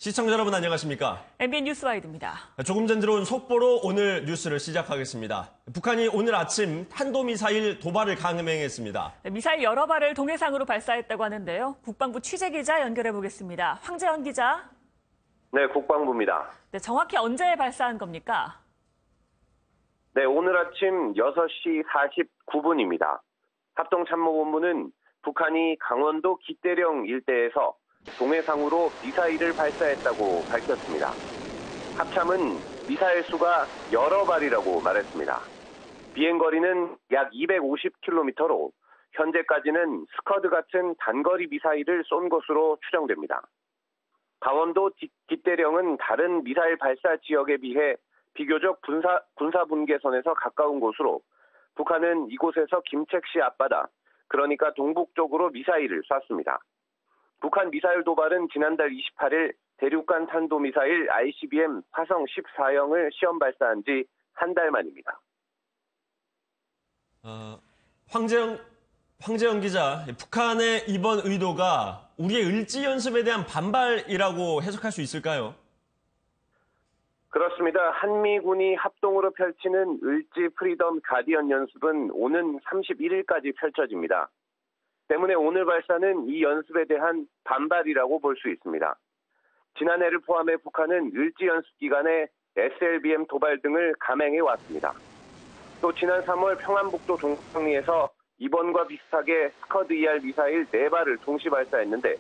시청자 여러분 안녕하십니까? MBN 뉴스와이드입니다. 조금 전 들어온 속보로 오늘 뉴스를 시작하겠습니다. 북한이 오늘 아침 탄도미사일 도발을 감행했습니다. 미사일 여러 발을 동해상으로 발사했다고 하는데요. 국방부 취재기자 연결해 보겠습니다. 황재현 기자. 네, 국방부입니다. 네, 정확히 언제 발사한 겁니까? 네, 오늘 아침 6시 49분입니다. 합동참모본부는 북한이 강원도 기대령 일대에서 동해상으로 미사일을 발사했다고 밝혔습니다. 합참은 미사일 수가 여러 발이라고 말했습니다. 비행거리는 약 250km로 현재까지는 스커드 같은 단거리 미사일을 쏜 것으로 추정됩니다. 강원도 기대령은 다른 미사일 발사 지역에 비해 비교적 군사 분계선에서 가까운 곳으로 북한은 이곳에서 김책시 앞바다, 그러니까 동북쪽으로 미사일을 쐈습니다. 북한 미사일 도발은 지난달 28일 대륙간 탄도미사일 ICBM 화성 14형을 시험 발사한 지 한 달 만입니다. 황재영 기자, 북한의 이번 의도가 우리의 을지 연습에 대한 반발이라고 해석할 수 있을까요? 그렇습니다. 한미군이 합동으로 펼치는 을지 프리덤 가디언 연습은 오는 31일까지 펼쳐집니다. 때문에 오늘 발사는 이 연습에 대한 반발이라고 볼 수 있습니다. 지난해를 포함해 북한은 을지 연습 기간에 SLBM 도발 등을 감행해 왔습니다. 또 지난 3월 평안북도 동상리에서 이번과 비슷하게 스커드 ER 미사일 4발을 동시 발사했는데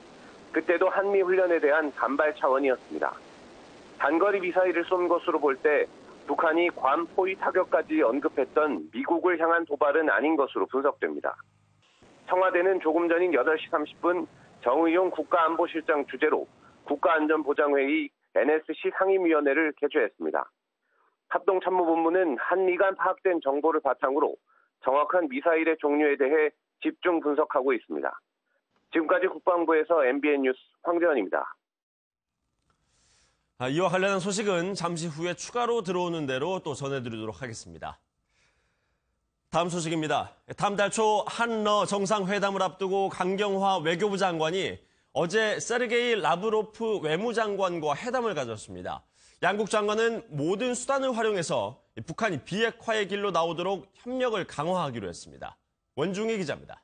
그때도 한미 훈련에 대한 반발 차원이었습니다. 단거리 미사일을 쏜 것으로 볼 때 북한이 괌 포위 타격까지 언급했던 미국을 향한 도발은 아닌 것으로 분석됩니다. 청와대는 조금 전인 8시 30분 정의용 국가안보실장 주재로 국가안전보장회의 NSC 상임위원회를 개최했습니다. 합동참모본부는 한미 간 파악된 정보를 바탕으로 정확한 미사일의 종류에 대해 집중 분석하고 있습니다. 지금까지 국방부에서 MBN 뉴스 황재현입니다. 이와 관련한 소식은 잠시 후에 추가로 들어오는 대로 또 전해드리도록 하겠습니다. 다음 소식입니다. 다음 달 초 한러 정상회담을 앞두고 강경화 외교부 장관이 어제 세르게이 라브로프 외무장관과 회담을 가졌습니다. 양국 장관은 모든 수단을 활용해서 북한이 비핵화의 길로 나오도록 협력을 강화하기로 했습니다. 원중희 기자입니다.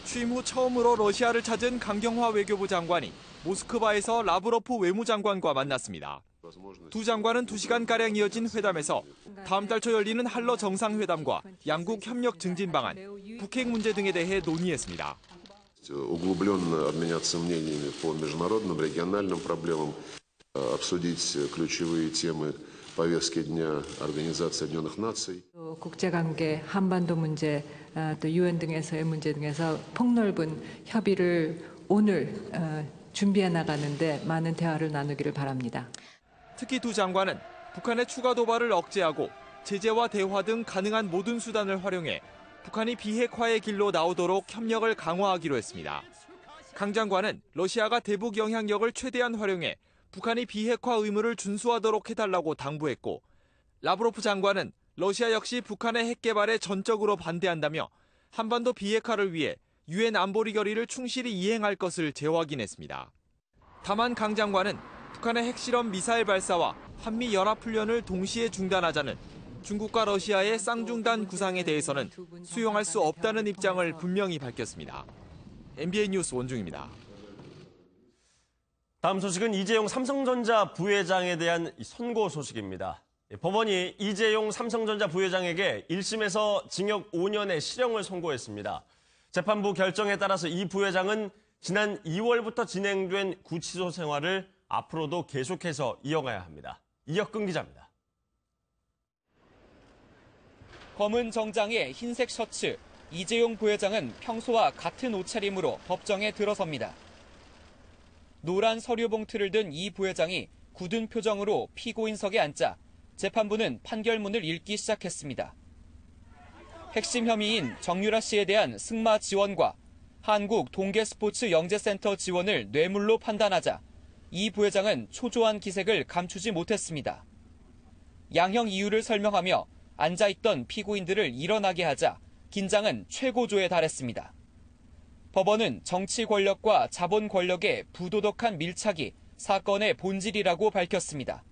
취임 후 처음으로 러시아를 찾은 강경화 외교부 장관이 모스크바에서 라브로프 외무장관과 만났습니다. 두 장관은 2시간가량 이어진 회담에서 다음 달 초 열리는 한러 정상회담과 양국 협력 증진 방안, 북핵 문제 등에 대해 논의했습니다. Углубленно обменяться мнениями по международным, региональным проблемам, обсудить ключевые темы повестки дня Организации Объединенных Наций. 국제관계, 한반도 문제, 또 유엔 등에서의 문제 등에서 폭넓은 협의를 오늘 준비해 나가는데 많은 대화를 나누기를 바랍니다. 특히 두 장관은 북한의 추가 도발을 억제하고 제재와 대화 등 가능한 모든 수단을 활용해 북한이 비핵화의 길로 나오도록 협력을 강화하기로 했습니다. 강 장관은 러시아가 대북 영향력을 최대한 활용해 북한이 비핵화 의무를 준수하도록 해달라고 당부했고, 라브로프 장관은 러시아 역시 북한의 핵 개발에 전적으로 반대한다며 한반도 비핵화를 위해 유엔 안보리 결의를 충실히 이행할 것을 재확인했습니다. 다만 강 장관은 북한의 핵실험 미사일 발사와 한미 연합훈련을 동시에 중단하자는 중국과 러시아의 쌍중단 구상에 대해서는 수용할 수 없다는 입장을 분명히 밝혔습니다. MBN 뉴스 원중입니다. 다음 소식은 이재용 삼성전자 부회장에 대한 선고 소식입니다. 법원이 이재용 삼성전자 부회장에게 1심에서 징역 5년의 실형을 선고했습니다. 재판부 결정에 따라서 이 부회장은 지난 2월부터 진행된 구치소 생활을 앞으로도 계속해서 이어가야 합니다. 이혁근 기자입니다. 검은 정장에 흰색 셔츠, 이재용 부회장은 평소와 같은 옷차림으로 법정에 들어섭니다. 노란 서류 봉투를 든 이 부회장이 굳은 표정으로 피고인석에 앉자 재판부는 판결문을 읽기 시작했습니다. 핵심 혐의인 정유라 씨에 대한 승마 지원과 한국 동계스포츠 영재센터 지원을 뇌물로 판단하자 이 부회장은 초조한 기색을 감추지 못했습니다. 양형 이유를 설명하며 앉아있던 피고인들을 일어나게 하자 긴장은 최고조에 달했습니다. 법원은 정치 권력과 자본 권력의 부도덕한 밀착이 사건의 본질이라고 밝혔습니다.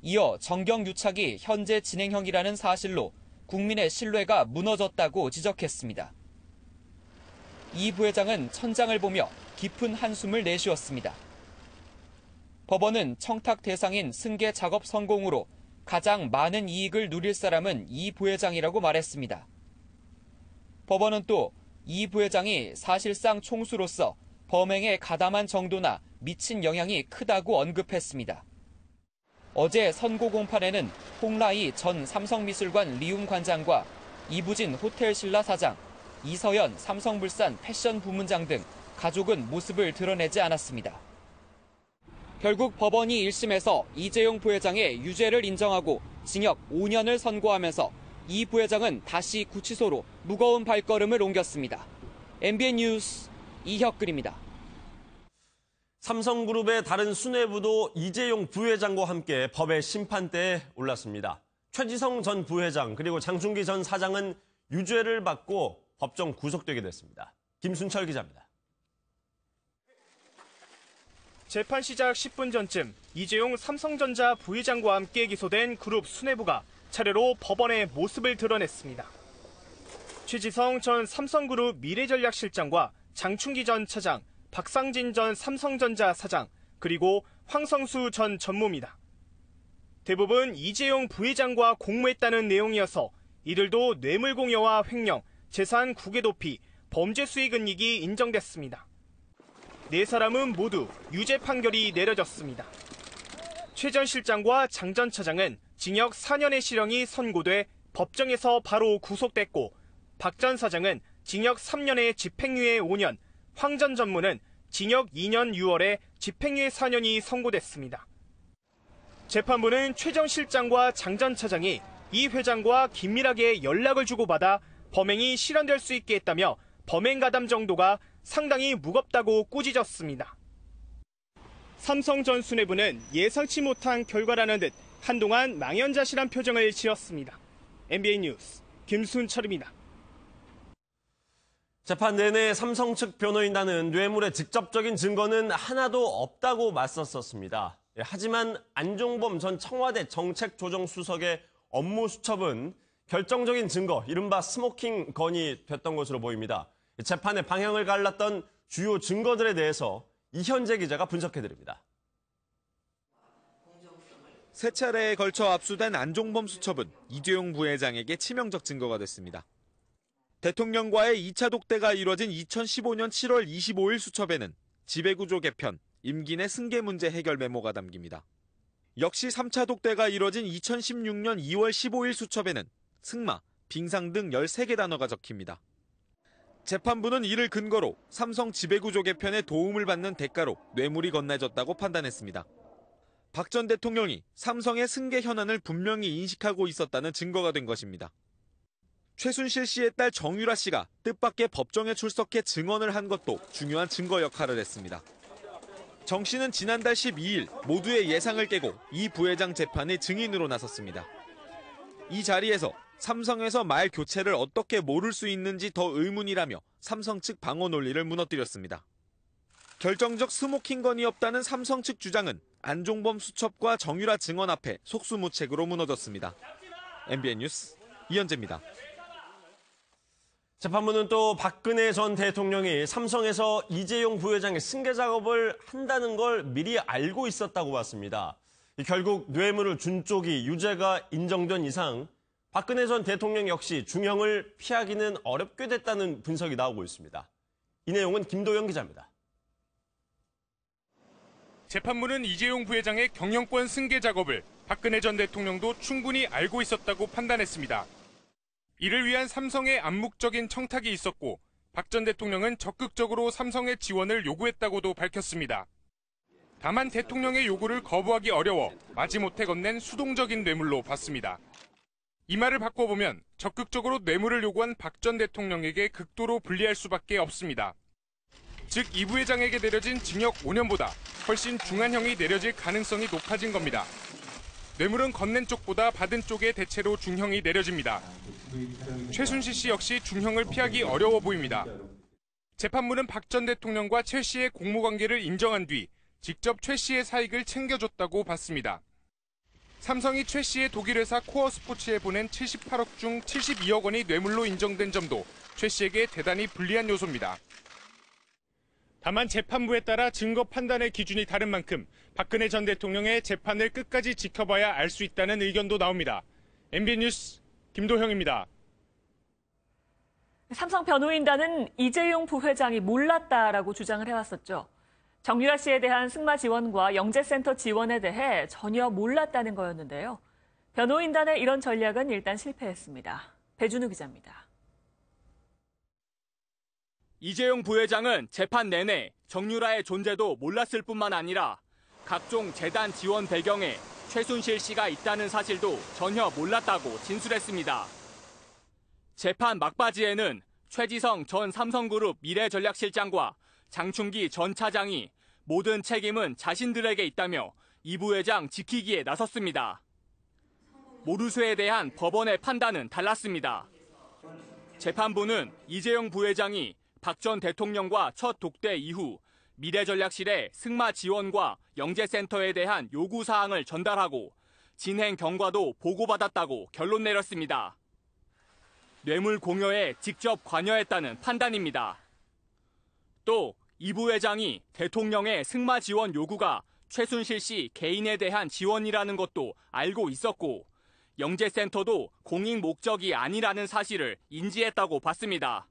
이어 정경유착이 현재 진행형이라는 사실로 국민의 신뢰가 무너졌다고 지적했습니다. 이 부회장은 천장을 보며 깊은 한숨을 내쉬었습니다. 법원은 청탁 대상인 승계 작업 성공으로 가장 많은 이익을 누릴 사람은 이 부회장이라고 말했습니다. 법원은 또 이 부회장이 사실상 총수로서 범행에 가담한 정도나 미친 영향이 크다고 언급했습니다. 어제 선고 공판에는 홍라희 전 삼성미술관 리움 관장과 이부진 호텔신라 사장, 이서연 삼성물산 패션 부문장 등 가족은 모습을 드러내지 않았습니다. 결국 법원이 1심에서 이재용 부회장의 유죄를 인정하고 징역 5년을 선고하면서 이 부회장은 다시 구치소로 무거운 발걸음을 옮겼습니다. MBN 뉴스 이혁근입니다. 삼성그룹의 다른 수뇌부도 이재용 부회장과 함께 법의 심판대에 올랐습니다. 최지성 전 부회장 그리고 장충기 전 사장은 유죄를 받고 법정 구속되게 됐습니다. 김순철 기자입니다. 재판 시작 10분 전쯤 이재용 삼성전자 부회장과 함께 기소된 그룹 수뇌부가 차례로 법원의 모습을 드러냈습니다. 최지성 전 삼성그룹 미래전략실장과 장충기 전 차장, 박상진 전 삼성전자 사장, 그리고 황성수 전 전무입니다. 대부분 이재용 부회장과 공모했다는 내용이어서 이들도 뇌물공여와 횡령, 재산 국외 도피, 범죄 수익 은닉이 인정됐습니다. 네 사람은 모두 유죄 판결이 내려졌습니다. 최 전 실장과 장 전 차장은 징역 4년의 실형이 선고돼 법정에서 바로 구속됐고 박 전 사장은 징역 3년에 집행유예 5년, 황 전 전무는 징역 2년 6월에 집행유예 4년이 선고됐습니다. 재판부는 최 전 실장과 장 전 차장이 이 회장과 긴밀하게 연락을 주고받아 범행이 실현될 수 있게 했다며 범행 가담 정도가 상당히 무겁다고 꾸짖었습니다. 삼성 전 수뇌부는 예상치 못한 결과라는 듯 한동안 망연자실한 표정을 지었습니다. MBN 뉴스 김순철입니다. 재판 내내 삼성 측 변호인단은 뇌물의 직접적인 증거는 하나도 없다고 맞섰었습니다. 하지만 안종범 전 청와대 정책조정수석의 업무 수첩은 결정적인 증거, 이른바 스모킹 건이 됐던 것으로 보입니다. 재판의 방향을 갈랐던 주요 증거들에 대해서 이현재 기자가 분석해드립니다. 세 차례에 걸쳐 압수된 안종범 수첩은 이재용 부회장에게 치명적 증거가 됐습니다. 대통령과의 2차 독대가 이뤄진 2015년 7월 25일 수첩에는 지배구조 개편, 임기 내 승계 문제 해결 메모가 담깁니다. 역시 3차 독대가 이뤄진 2016년 2월 15일 수첩에는 승마, 빙상 등 13개 단어가 적힙니다. 재판부는 이를 근거로 삼성 지배구조 개편에 도움을 받는 대가로 뇌물이 건네졌다고 판단했습니다. 박 전 대통령이 삼성의 승계 현안을 분명히 인식하고 있었다는 증거가 된 것입니다. 최순실 씨의 딸 정유라 씨가 뜻밖의 법정에 출석해 증언을 한 것도 중요한 증거 역할을 했습니다. 정 씨는 지난달 12일 모두의 예상을 깨고 이 부회장 재판의 증인으로 나섰습니다. 이 자리에서 삼성에서 말 교체를 어떻게 모를 수 있는지 더 의문이라며 삼성 측 방어 논리를 무너뜨렸습니다. 결정적 스모킹 건이 없다는 삼성 측 주장은 안종범 수첩과 정유라 증언 앞에 속수무책으로 무너졌습니다. MBN 뉴스 이현재입니다. 재판부는 또 박근혜 전 대통령이 삼성에서 이재용 부회장의 승계 작업을 한다는 걸 미리 알고 있었다고 봤습니다. 결국 뇌물을 준 쪽이 유죄가 인정된 이상 박근혜 전 대통령 역시 중형을 피하기는 어렵게 됐다는 분석이 나오고 있습니다. 이 내용은 김도영 기자입니다. 재판부는 이재용 부회장의 경영권 승계 작업을 박근혜 전 대통령도 충분히 알고 있었다고 판단했습니다. 이를 위한 삼성의 암묵적인 청탁이 있었고 박 전 대통령은 적극적으로 삼성의 지원을 요구했다고도 밝혔습니다. 다만 대통령의 요구를 거부하기 어려워 마지못해 건넨 수동적인 뇌물로 봤습니다. 이 말을 바꿔보면 적극적으로 뇌물을 요구한 박 전 대통령에게 극도로 불리할 수밖에 없습니다. 즉 이 부회장에게 내려진 징역 5년보다 훨씬 중한 형이 내려질 가능성이 높아진 겁니다. 뇌물은 건넨 쪽보다 받은 쪽에 대체로 중형이 내려집니다. 최순실 씨 역시 중형을 피하기 어려워 보입니다. 재판부는 박 전 대통령과 최 씨의 공모관계를 인정한 뒤 직접 최 씨의 사익을 챙겨줬다고 봤습니다. 삼성이 최 씨의 독일 회사 코어 스포츠에 보낸 78억 중 72억 원이 뇌물로 인정된 점도 최 씨에게 대단히 불리한 요소입니다. 다만 재판부에 따라 증거 판단의 기준이 다른 만큼 박근혜 전 대통령의 재판을 끝까지 지켜봐야 알 수 있다는 의견도 나옵니다. MBN 뉴스 김도형입니다. 삼성 변호인단은 이재용 부회장이 몰랐다라고 주장을 해왔었죠. 정유라 씨에 대한 승마 지원과 영재센터 지원에 대해 전혀 몰랐다는 거였는데요. 변호인단의 이런 전략은 일단 실패했습니다. 배준우 기자입니다. 이재용 부회장은 재판 내내 정유라의 존재도 몰랐을 뿐만 아니라 각종 재단 지원 배경에 최순실 씨가 있다는 사실도 전혀 몰랐다고 진술했습니다. 재판 막바지에는 최지성 전 삼성그룹 미래전략실장과 장충기 전 차장이 모든 책임은 자신들에게 있다며 이 부회장 지키기에 나섰습니다. 모르쇠에 대한 법원의 판단은 달랐습니다. 재판부는 이재용 부회장이 박 전 대통령과 첫 독대 이후 미래전략실에 승마 지원과 영재센터에 대한 요구사항을 전달하고 진행 경과도 보고받았다고 결론 내렸습니다. 뇌물 공여에 직접 관여했다는 판단입니다. 또 이 부회장이 대통령의 승마 지원 요구가 최순실 씨 개인에 대한 지원이라는 것도 알고 있었고 영재센터도 공익 목적이 아니라는 사실을 인지했다고 봤습니다.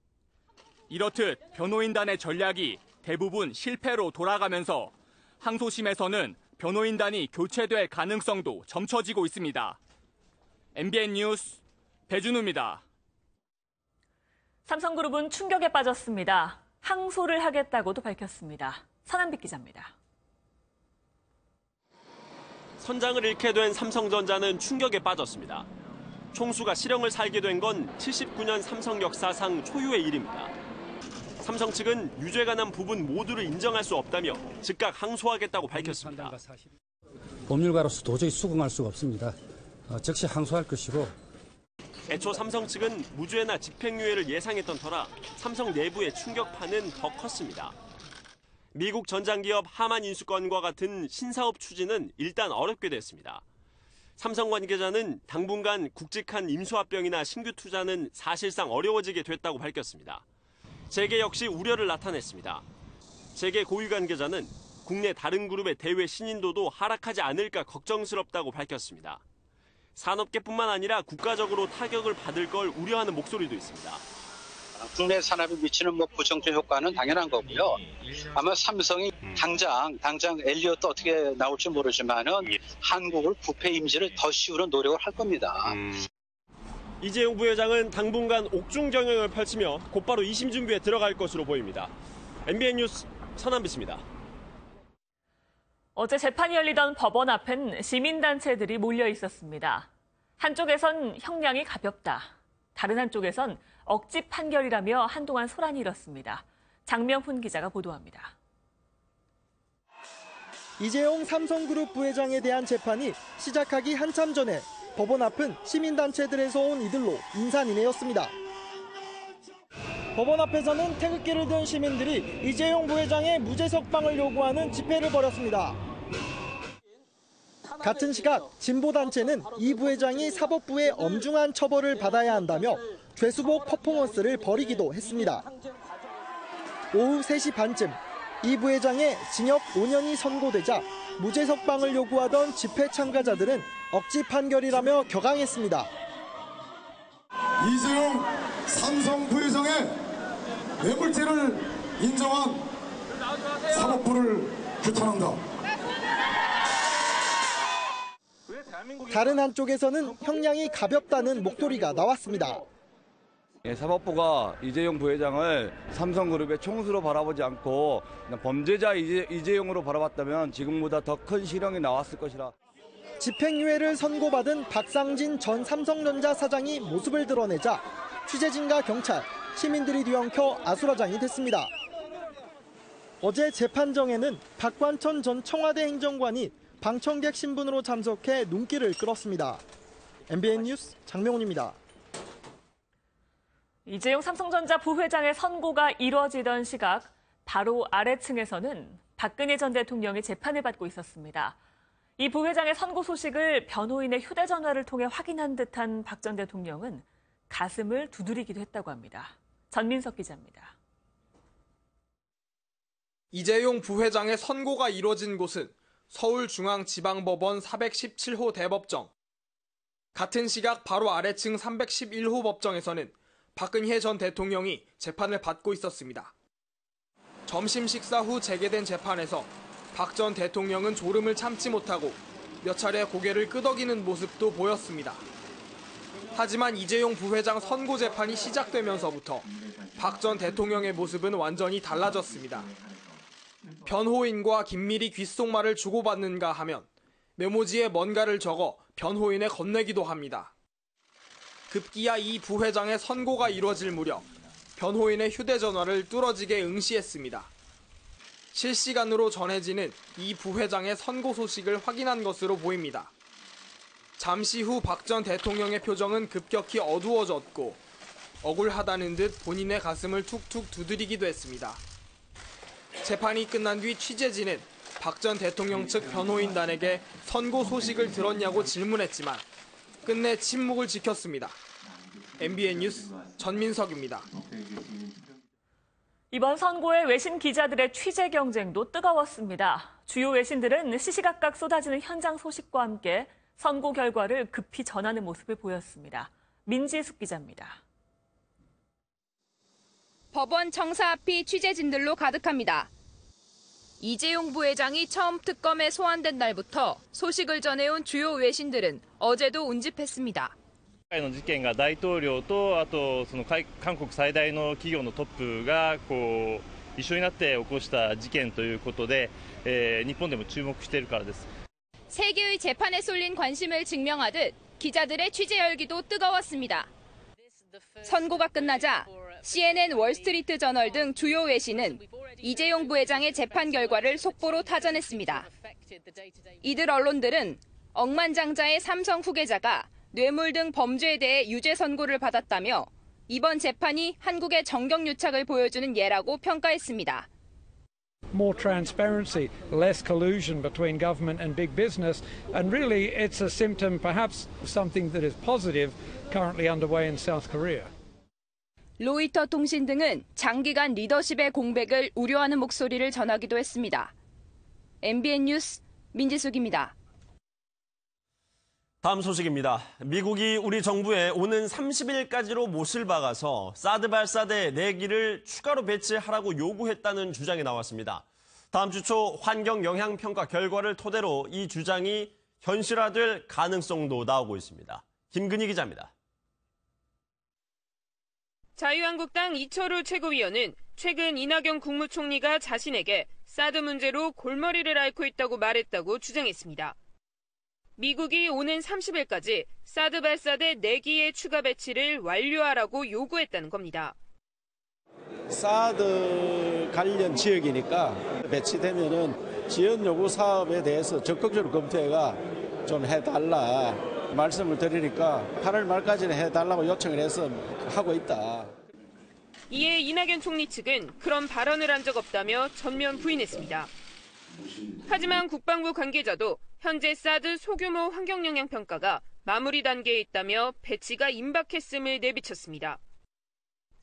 이렇듯 변호인단의 전략이 대부분 실패로 돌아가면서 항소심에서는 변호인단이 교체될 가능성도 점쳐지고 있습니다. MBN 뉴스 배준우입니다. 삼성그룹은 충격에 빠졌습니다. 항소를 하겠다고도 밝혔습니다. 서남빛 기자입니다. 선장을 잃게 된 삼성전자는 충격에 빠졌습니다. 총수가 실형을 살게 된 건 79년 삼성 역사상 초유의 일입니다. 삼성 측은 유죄에 관한 부분 모두를 인정할 수 없다며 즉각 항소하겠다고 밝혔습니다. 법률가로서 도저히 수긍할 수가 없습니다. 즉시 항소할 것이고. 애초 삼성 측은 무죄나 집행유예를 예상했던 터라 삼성 내부의 충격파는 더 컸습니다. 미국 전장기업 하만 인수권과 같은 신사업 추진은 일단 어렵게 됐습니다. 삼성 관계자는 당분간 굵직한 임수합병이나 신규 투자는 사실상 어려워지게 됐다고 밝혔습니다. 재계 역시 우려를 나타냈습니다. 재계 고위 관계자는 국내 다른 그룹의 대외 신인도도 하락하지 않을까 걱정스럽다고 밝혔습니다. 산업계뿐만 아니라 국가적으로 타격을 받을 걸 우려하는 목소리도 있습니다. 국내 산업에 미치는 부정적 효과는 당연한 거고요. 아마 삼성이 당장 엘리엇도 어떻게 나올지 모르지만은 한국을 부패 이미지를 더 씌우는 노력을 할 겁니다. 이재용 부회장은 당분간 옥중 경영을 펼치며 곧바로 2심 준비에 들어갈 것으로 보입니다. MBN 뉴스 서남빛입니다. 어제 재판이 열리던 법원 앞엔 시민단체들이 몰려 있었습니다. 한쪽에선 형량이 가볍다. 다른 한쪽에선 억지 판결이라며 한동안 소란이 일었습니다. 장명훈 기자가 보도합니다. 이재용 삼성그룹 부회장에 대한 재판이 시작하기 한참 전에 법원 앞은 시민단체들에서 온 이들로 인산인해였습니다. 법원 앞에서는 태극기를 든 시민들이 이재용 부회장의 무죄 석방을 요구하는 집회를 벌였습니다. 같은 시각 진보단체는 이 부회장이 사법부의 엄중한 처벌을 받아야 한다며 죄수복 퍼포먼스를 벌이기도 했습니다. 오후 3시 반쯤 이 부회장의 징역 5년이 선고되자 무죄 석방을 요구하던 집회 참가자들은 억지 판결이라며 격앙했습니다. 이재용 삼성 부회장의 뇌물죄를 인정한 사법부를 규탄한다. 다른 한쪽에서는 형량이 가볍다는 목소리가 나왔습니다. 사법부가 이재용 부회장을 삼성그룹의 총수로 바라보지 않고 범죄자 이재용으로 바라봤다면 지금보다 더 큰 실형이 나왔을 것이라. 집행유예를 선고받은 박상진 전 삼성전자 사장이 모습을 드러내자 취재진과 경찰, 시민들이 뒤엉켜 아수라장이 됐습니다. 어제 재판정에는 박관천 전 청와대 행정관이 방청객 신분으로 참석해 눈길을 끌었습니다. MBN 뉴스 장명훈입니다. 이재용 삼성전자 부회장의 선고가 이뤄지던 시각 바로 아래층에서는 박근혜 전 대통령이 재판을 받고 있었습니다. 이 부회장의 선고 소식을 변호인의 휴대전화를 통해 확인한 듯한 박 전 대통령은 가슴을 두드리기도 했다고 합니다. 전민석 기자입니다. 이재용 부회장의 선고가 이뤄진 곳은 서울중앙지방법원 417호 대법정. 같은 시각 바로 아래층 311호 법정에서는 박근혜 전 대통령이 재판을 받고 있었습니다. 점심 식사 후 재개된 재판에서 박 전 대통령은 졸음을 참지 못하고 몇 차례 고개를 끄덕이는 모습도 보였습니다. 하지만 이재용 부회장 선고 재판이 시작되면서부터 박 전 대통령의 모습은 완전히 달라졌습니다. 변호인과 긴밀히 귓속말을 주고받는가 하면 메모지에 뭔가를 적어 변호인에 건네기도 합니다. 급기야 이 부회장의 선고가 이뤄질 무렵 변호인의 휴대전화를 뚫어지게 응시했습니다. 실시간으로 전해지는 이 부회장의 선고 소식을 확인한 것으로 보입니다. 잠시 후 박 전 대통령의 표정은 급격히 어두워졌고 억울하다는 듯 본인의 가슴을 툭툭 두드리기도 했습니다. 재판이 끝난 뒤 취재진은 박 전 대통령 측 변호인단에게 선고 소식을 들었냐고 질문했지만 끝내 침묵을 지켰습니다. MBN 뉴스 전민석입니다. 이번 선고에 외신 기자들의 취재 경쟁도 뜨거웠습니다. 주요 외신들은 시시각각 쏟아지는 현장 소식과 함께 선고 결과를 급히 전하는 모습을 보였습니다. 민지숙 기자입니다. 법원 청사 앞이 취재진들로 가득합니다. 이재용 부회장이 처음 특검에 소환된 날부터 소식을 전해온 주요 외신들은 어제도 운집했습니다. 今回の事件が大統領とあとその韓国最大の企業のトップが一緒になって起こした事件ということで、日本でも注目しているからです. 세 개의 재판에 쏠린 관심을 증명하듯 기자들의 취재 열기도 뜨거웠습니다. 선고가 끝나자 CNN, 월스트리트 저널 등 주요 외신은 이재용 부회장의 재판 결과를 속보로 타전했습니다. 이들 언론들은 억만장자의 삼성 후계자가 뇌물 등 범죄에 대해 유죄 선고를 받았다며 이번 재판이 한국의 정경유착을 보여주는 예라고 평가했습니다. More transparency, less collusion between government and big business, and really it's a symptom, perhaps something that is positive, currently underway in South Korea. 로이터 통신 등은 장기간 리더십의 공백을 우려하는 목소리를 전하기도 했습니다. MBN 뉴스 민지숙입니다. 다음 소식입니다. 미국이 우리 정부에 오는 30일까지로 못을 박아서 사드 발사대 4기를 추가로 배치하라고 요구했다는 주장이 나왔습니다. 다음 주 초 환경 영향 평가 결과를 토대로 이 주장이 현실화될 가능성도 나오고 있습니다. 김근희 기자입니다. 자유한국당 이철우 최고위원은 최근 이낙연 국무총리가 자신에게 사드 문제로 골머리를 앓고 있다고 말했다고 주장했습니다. 미국이 오는 30일까지 사드 발사대 4기의 추가 배치를 완료하라고 요구했다는 겁니다. 사드 관련 지역이니까 배치되면은 지원 요구 사업에 대해서 적극적으로 검토해가 좀 해달라 말씀을 드리니까 8월 말까지는 해달라고 요청을 해서 하고 있다. 이에 이낙연 총리 측은 그런 발언을 한 적 없다며 전면 부인했습니다. 하지만 국방부 관계자도 현재 사드 소규모 환경영향평가가 마무리 단계에 있다며 배치가 임박했음을 내비쳤습니다.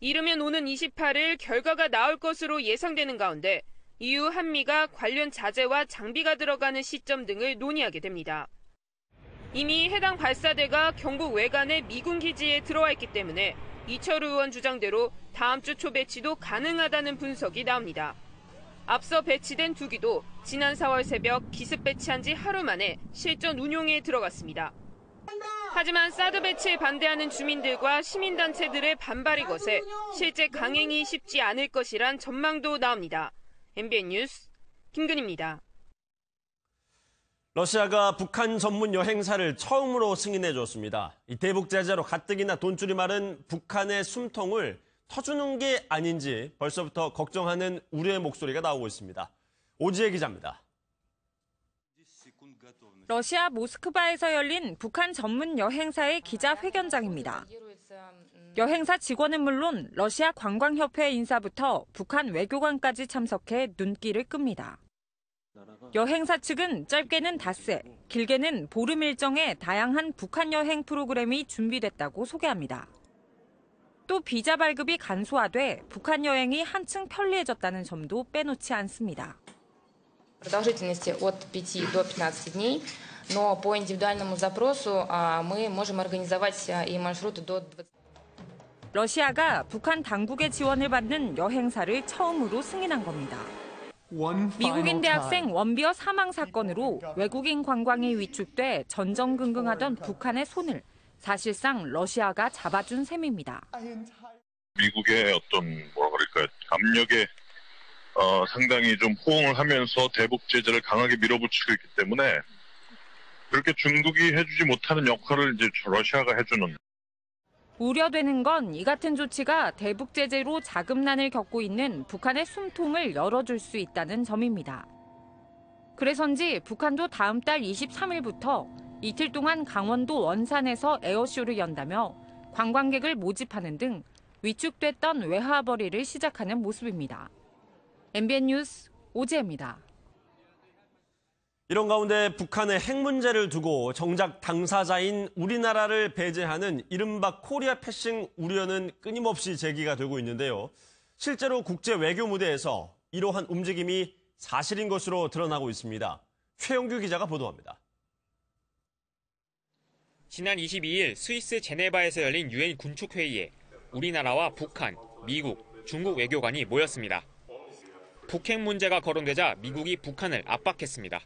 이르면 오는 28일 결과가 나올 것으로 예상되는 가운데 이후 한미가 관련 자재와 장비가 들어가는 시점 등을 논의하게 됩니다. 이미 해당 발사대가 경북 외관의 미군 기지에 들어와 있기 때문에 이철우 의원 주장대로 다음 주 초 배치도 가능하다는 분석이 나옵니다. 앞서 배치된 2기도 지난 4월 새벽 기습 배치한 지 하루 만에 실전 운용에 들어갔습니다. 하지만 사드 배치에 반대하는 주민들과 시민단체들의 반발이 거세 실제 강행이 쉽지 않을 것이란 전망도 나옵니다. MBN 뉴스 김근희입니다. 러시아가 북한 전문 여행사를 처음으로 승인해 줬습니다. 이 대북 제재로 가뜩이나 돈줄이 마른 북한의 숨통을 터주는 게 아닌지 벌써부터 걱정하는 우려의 목소리가 나오고 있습니다. 오지혜 기자입니다. 러시아 모스크바에서 열린 북한 전문 여행사의 기자회견장입니다. 여행사 직원은 물론 러시아 관광협회 인사부터 북한 외교관까지 참석해 눈길을 끕니다. 여행사 측은 짧게는 닷새, 길게는 보름 일정의 다양한 북한 여행 프로그램이 준비됐다고 소개합니다. 또 비자 발급이 간소화돼 북한 여행이 한층 편리해졌다는 점도 빼놓지 않습니다. Продолжительности от 5 до 15 дней, но по индивидуальному запросу мы можем организовать и маршруты до 20. 러시아가 북한 당국의 지원을 받는 여행사를 처음으로 승인한 겁니다. 미국인 대학생 원비어 사망 사건으로 외국인 관광이 위축돼 전전긍긍하던 북한의 손을 사실상 러시아가 잡아준 셈입니다. 미국의 어떤 압력에 상당히 좀 호응을 하면서 대북 제재를 강하게 밀어붙이고 있기 때문에 그렇게 중국이 해주지 못하는 역할을 이제 러시아가 해주는. 우려되는 건 이 같은 조치가 대북 제재로 자금난을 겪고 있는 북한의 숨통을 열어줄 수 있다는 점입니다. 그래서인지 북한도 다음 달 23일부터 이틀 동안 강원도 원산에서 에어쇼를 연다며 관광객을 모집하는 등 위축됐던 외화벌이를 시작하는 모습입니다. MBN 뉴스 오지혜입니다. 이런 가운데 북한의 핵 문제를 두고 정작 당사자인 우리나라를 배제하는 이른바 코리아 패싱 우려는 끊임없이 제기가 되고 있는데요. 실제로 국제 외교 무대에서 이러한 움직임이 사실인 것으로 드러나고 있습니다. 최영규 기자가 보도합니다. 지난 22일 스위스 제네바에서 열린 유엔 군축회의에 우리나라와 북한, 미국, 중국 외교관이 모였습니다. 북핵 문제가 거론되자 미국이 북한을 압박했습니다.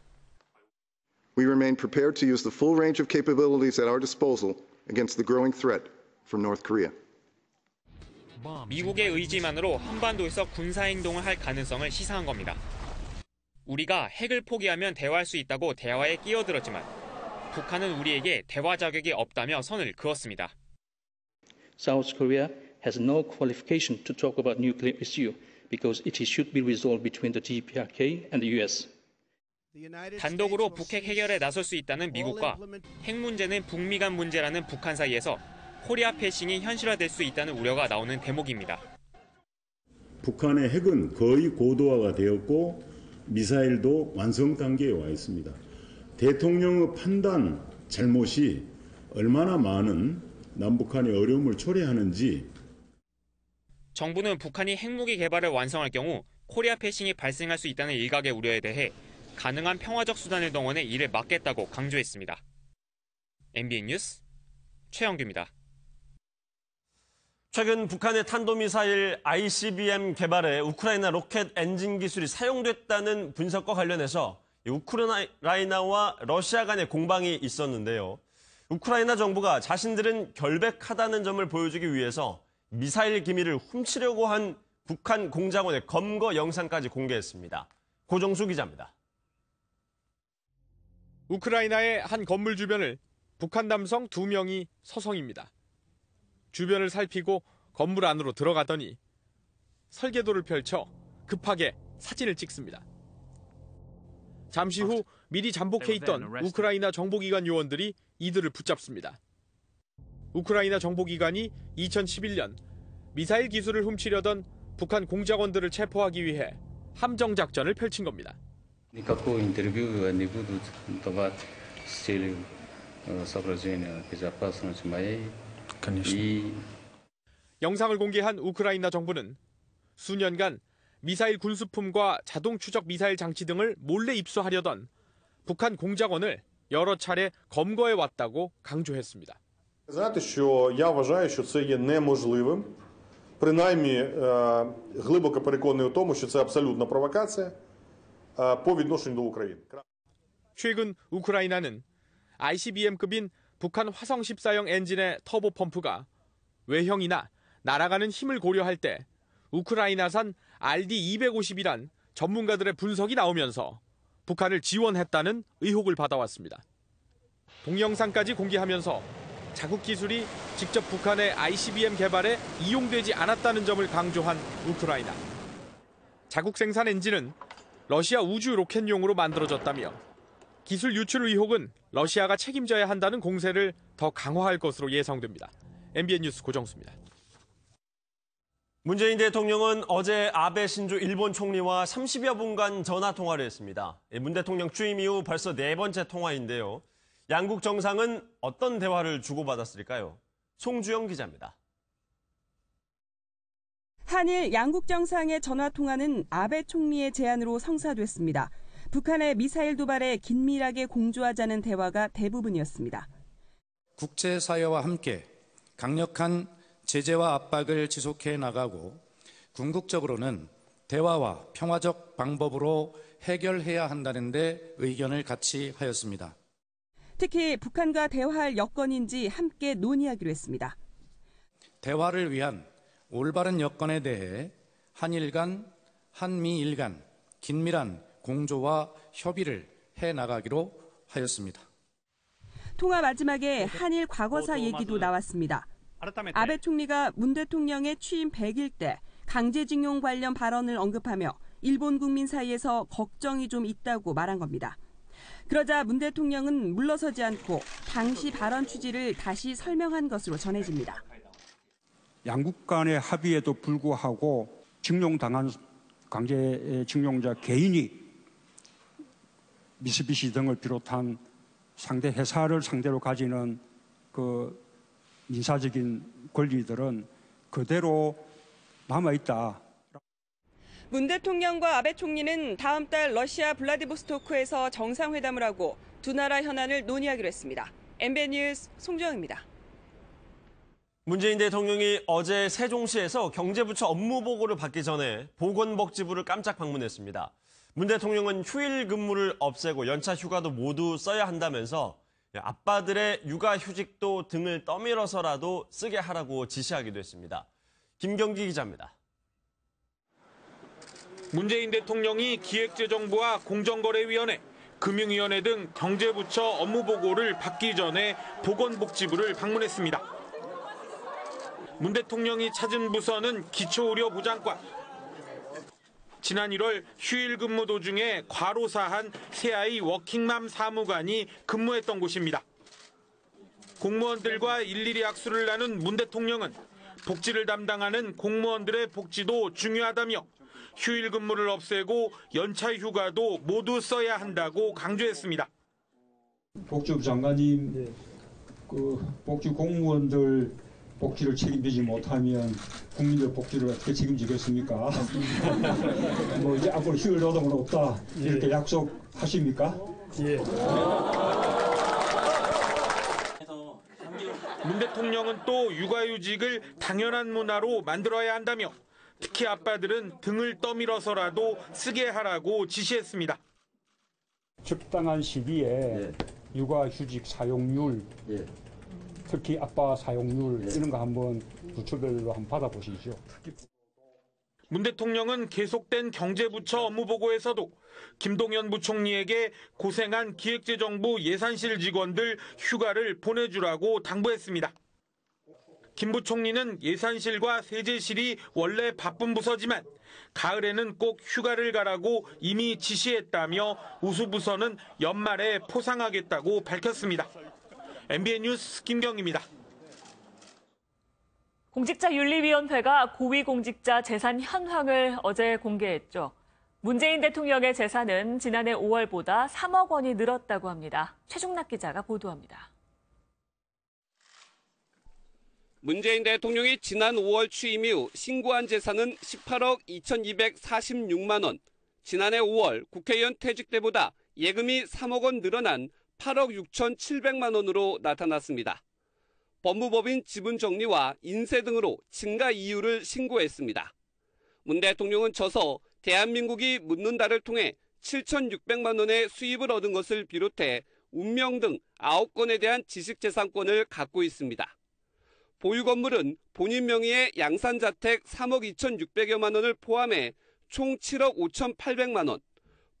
We remain prepared to use the full range of capabilities at our disposal against the growing threat from North Korea. 미국의 의지만으로 한반도에서 군사행동을 할 가능성을 시사한 겁니다. 우리가 핵을 포기하면 대화할 수 있다고 대화에 끼어들었지만 북한은 우리에게 대화 자격이 없다며 선을 그었습니다. South Korea has no qualification to talk about nuclear issue because it should be resolved between the DPRK and the US. 단독으로 북핵 해결에 나설 수 있다는 미국과 핵 문제는 북미 간 문제라는 북한 사이에서 코리아 패싱이 현실화될 수 있다는 우려가 나오는 대목입니다. 북한의 핵은 거의 고도화가 되었고 미사일도 완성 단계에 와 있습니다. 대통령의 판단 잘못이 얼마나 많은 남북한의 어려움을 초래하는지. 정부는 북한이 핵무기 개발을 완성할 경우 코리아 패싱이 발생할 수 있다는 일각의 우려에 대해 가능한 평화적 수단을 동원해 이를 막겠다고 강조했습니다. MBN 뉴스 최영규입니다. 최근 북한의 탄도미사일 ICBM 개발에 우크라이나 로켓 엔진 기술이 사용됐다는 분석과 관련해서 우크라이나와 러시아 간의 공방이 있었는데요. 우크라이나 정부가 자신들은 결백하다는 점을 보여주기 위해서 미사일 기밀을 훔치려고 한 북한 공작원의 검거 영상까지 공개했습니다. 고정수 기자입니다. 우크라이나의 한 건물 주변을 북한 남성 2명이 서성입니다. 주변을 살피고 건물 안으로 들어가더니 설계도를 펼쳐 급하게 사진을 찍습니다. 잠시 후 미리 잠복해 있던 우크라이나 정보기관 요원들이 이들을 붙잡습니다. 우크라이나 정보기관이 2011년 미사일 기술을 훔치려던 북한 공작원들을 체포하기 위해 함정 작전을 펼친 겁니다. Никакое интервью не будут давать с целью соображения безопасности моей. 영상을 공개한 우크라이나 정부는 수년간 미사일 군수품과 자동 추적 미사일 장치 등을 몰래 입수하려던 북한 공작원을 여러 차례 검거해 왔다고 강조했습니다. Знаєте, що я вважаю, що це є неможливим. Принаймні, глибоко переконаний у тому, що це абсолютна провокація по відношенню до України. 최근 우크라이나는 ICBM급인 북한 화성 14형 엔진의 터보 펌프가 외형이나 날아가는 힘을 고려할 때 우크라이나산 RD-250이란 전문가들의 분석이 나오면서 북한을 지원했다는 의혹을 받아왔습니다. 동영상까지 공개하면서 자국 기술이 직접 북한의 ICBM 개발에 이용되지 않았다는 점을 강조한 우크라이나. 자국 생산 엔진은 러시아 우주 로켓용으로 만들어졌다며 기술 유출 의혹은 러시아가 책임져야 한다는 공세를 더 강화할 것으로 예상됩니다. MBN 뉴스 고정수입니다. 문재인 대통령은 어제 아베 신조 일본 총리와 30여 분간 전화 통화를 했습니다. 문 대통령 취임 이후 벌써 4번째 통화인데요. 양국 정상은 어떤 대화를 주고받았을까요? 송주영 기자입니다. 한일 양국 정상의 전화 통화는 아베 총리의 제안으로 성사됐습니다. 북한의 미사일 도발에 긴밀하게 공조하자는 대화가 대부분이었습니다. 국제사회와 함께 강력한 제재와 압박을 지속해 나가고 궁극적으로는 대화와 평화적 방법으로 해결해야 한다는 데 의견을 같이 하였습니다. 특히 북한과 대화할 여건인지 함께 논의하기로 했습니다. 대화를 위한 올바른 여건에 대해 한일 간, 한미일 간 긴밀한 공조와 협의를 해나가기로 하였습니다. 통화 마지막에 한일 과거사 얘기도 나왔습니다. 아베 총리가 문 대통령의 취임 100일 때 강제징용 관련 발언을 언급하며 일본 국민 사이에서 걱정이 좀 있다고 말한 겁니다. 그러자 문 대통령은 물러서지 않고 당시 발언 취지를 다시 설명한 것으로 전해집니다. 양국 간의 합의에도 불구하고 징용당한 강제징용자 개인이 미쓰비시 등을 비롯한 상대 회사를 상대로 가지는 민사적인 권리들은 그대로 남아있다. 문 대통령과 아베 총리는 다음 달 러시아 블라디보스토크에서 정상회담을 하고 두 나라 현안을 논의하기로 했습니다. MBN 뉴스 송주영입니다. 문재인 대통령이 어제 세종시에서 경제부처 업무 보고를 받기 전에 보건복지부를 깜짝 방문했습니다. 문 대통령은 휴일 근무를 없애고 연차 휴가도 모두 써야 한다면서 아빠들의 육아휴직도 등을 떠밀어서라도 쓰게 하라고 지시하기도 했습니다. 김경기 기자입니다. 문재인 대통령이 기획재정부와 공정거래위원회, 금융위원회 등 경제부처 업무보고를 받기 전에 보건복지부를 방문했습니다. 문 대통령이 찾은 부서는 기초의료보장과. 지난 1월 휴일 근무 도중에 과로사한 새아이 워킹맘 사무관이 근무했던 곳입니다. 공무원들과 일일이 악수를 나눈 문 대통령은 복지를 담당하는 공무원들의 복지도 중요하다며 휴일 근무를 없애고 연차 휴가도 모두 써야 한다고 강조했습니다. 복지부 장관님, 복지 공무원들 복지를 책임지지 못하면 국민들 복지를 어떻게 책임지겠습니까? 이제 앞으로 휴일 노동은 없다 이렇게 약속하십니까? 예. 문 대통령은 또 육아휴직을 당연한 문화로 만들어야 한다며 특히 아빠들은 등을 떠밀어서라도 쓰게 하라고 지시했습니다. 적당한 시기에 육아휴직 사용률, 특히 아빠 사용률 이런 거 한번 부처별로 한번 받아보시죠. 문 대통령은 계속된 경제부처 업무보고에서도 김동연 부총리에게 고생한 기획재정부 예산실 직원들 휴가를 보내주라고 당부했습니다. 김 부총리는 예산실과 세제실이 원래 바쁜 부서지만 가을에는 꼭 휴가를 가라고 이미 지시했다며 우수부서는 연말에 포상하겠다고 밝혔습니다. MBN 뉴스 김경입니다. 공직자윤리위원회가 고위공직자 재산 현황을 어제 공개했죠. 문재인 대통령의 재산은 지난해 5월보다 3억 원이 늘었다고 합니다. 최중락 기자가 보도합니다. 문재인 대통령이 지난 5월 취임 이후 신고한 재산은 18억 2,246만 원, 지난해 5월 국회의원 퇴직 때보다 예금이 3억 원 늘어난 8억 6,700만 원으로 나타났습니다. 법무법인 지분정리와 인세 등으로 증가 이유를 신고했습니다. 문 대통령은 저서 대한민국이 묻는다를 통해 7,600만 원의 수입을 얻은 것을 비롯해 운명 등 9건에 대한 지식재산권을 갖고 있습니다. 보유 건물은 본인 명의의 양산자택 3억 2,600여만 원을 포함해 총 7억 5,800만 원,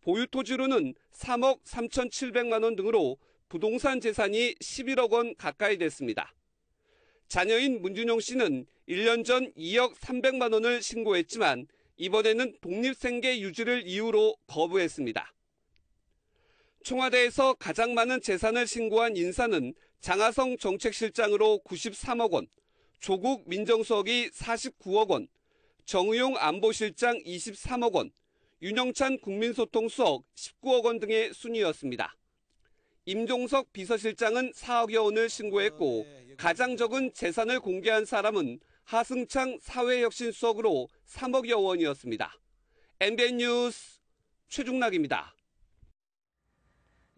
보유 토지로는 3억 3,700만 원 등으로 부동산 재산이 11억 원 가까이 됐습니다. 자녀인 문준용 씨는 1년 전 2억 300만 원을 신고했지만 이번에는 독립생계 유지를 이유로 거부했습니다. 청와대에서 가장 많은 재산을 신고한 인사는 장하성 정책실장으로 93억 원, 조국 민정수석이 49억 원, 정의용 안보실장 23억 원, 윤영찬 국민소통수석 19억 원 등의 순이었습니다. 임종석 비서실장은 4억여 원을 신고했고 가장 적은 재산을 공개한 사람은 하승창 사회혁신수석으로 3억여 원이었습니다. MBN 뉴스 최중락입니다.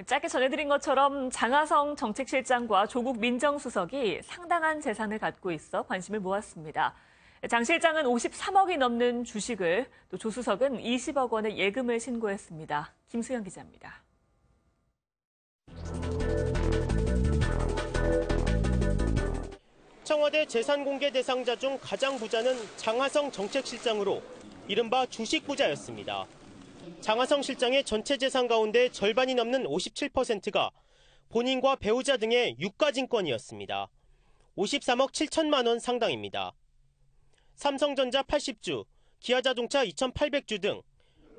짧게 전해드린 것처럼 장하성 정책실장과 조국 민정수석이 상당한 재산을 갖고 있어 관심을 모았습니다. 장 실장은 53억이 넘는 주식을, 또 조 수석은 20억 원의 예금을 신고했습니다. 김수영 기자입니다. 청와대 재산공개 대상자 중 가장 부자는 장하성 정책실장으로 이른바 주식부자였습니다. 장하성 실장의 전체 재산 가운데 절반이 넘는 57%가 본인과 배우자 등의 유가증권이었습니다. 53억 7천만 원 상당입니다. 삼성전자 80주, 기아자동차 2,800주 등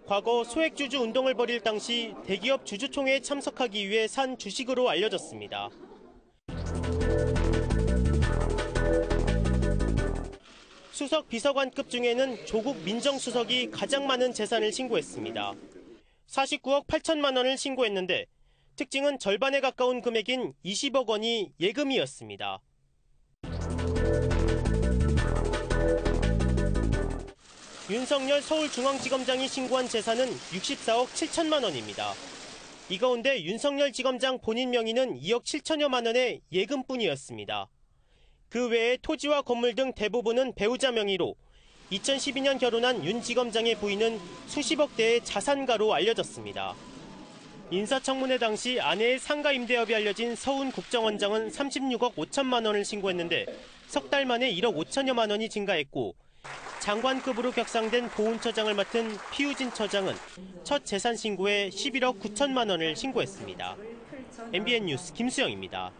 과거 소액주주 운동을 벌일 당시 대기업 주주총회에 참석하기 위해 산 주식으로 알려졌습니다. 수석 비서관급 중에는 조국 민정수석이 가장 많은 재산을 신고했습니다. 49억 8천만 원을 신고했는데 특징은 절반에 가까운 금액인 20억 원이 예금이었습니다. 윤석열 서울중앙지검장이 신고한 재산은 64억 7천만 원입니다. 이 가운데 윤석열 지검장 본인 명의는 2억 7천여만 원의 예금뿐이었습니다. 그 외에 토지와 건물 등 대부분은 배우자 명의로 2012년 결혼한 윤 지검장의 부인은 수십억 대의 자산가로 알려졌습니다. 인사청문회 당시 아내의 상가 임대업이 알려진 서훈 국정원장은 36억 5천만 원을 신고했는데 석 달 만에 1억 5천여만 원이 증가했고 장관급으로 격상된 보훈처장을 맡은 피우진 처장은 첫 재산 신고에 11억 9천만 원을 신고했습니다. MBN 뉴스 김수영입니다.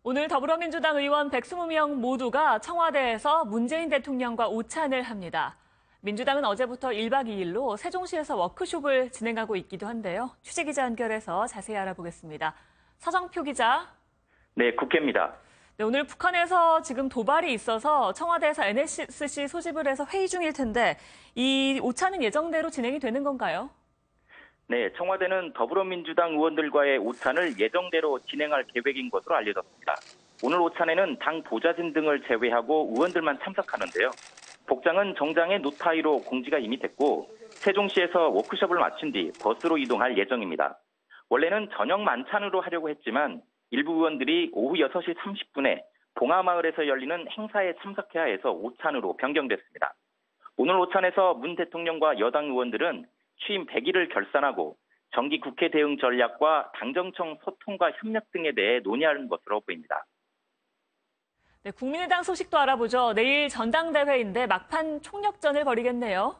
오늘 더불어민주당 의원 120명 모두가 청와대에서 문재인 대통령과 오찬을 합니다. 민주당은 어제부터 1박 2일로 세종시에서 워크숍을 진행하고 있기도 한데요. 취재기자 연결해서 자세히 알아보겠습니다. 서정표 기자. 네, 국회입니다. 네, 오늘 북한에서 지금 도발이 있어서 청와대에서 NSC 소집을 해서 회의 중일 텐데 이 오찬은 예정대로 진행이 되는 건가요? 네, 청와대는 더불어민주당 의원들과의 오찬을 예정대로 진행할 계획인 것으로 알려졌습니다. 오늘 오찬에는 당 보좌진 등을 제외하고 의원들만 참석하는데요. 복장은 정장의 노타이로 공지가 이미 됐고 세종시에서 워크숍을 마친 뒤 버스로 이동할 예정입니다. 원래는 저녁 만찬으로 하려고 했지만 일부 의원들이 오후 6시 30분에 봉하마을에서 열리는 행사에 참석해야 해서 오찬으로 변경됐습니다. 오늘 오찬에서 문 대통령과 여당 의원들은 취임 100일을 결산하고 정기 국회 대응 전략과 당정청 소통과 협력 등에 대해 논의하는 것으로 보입니다. 네, 국민의당 소식도 알아보죠. 내일 전당대회인데 막판 총력전을 벌이겠네요.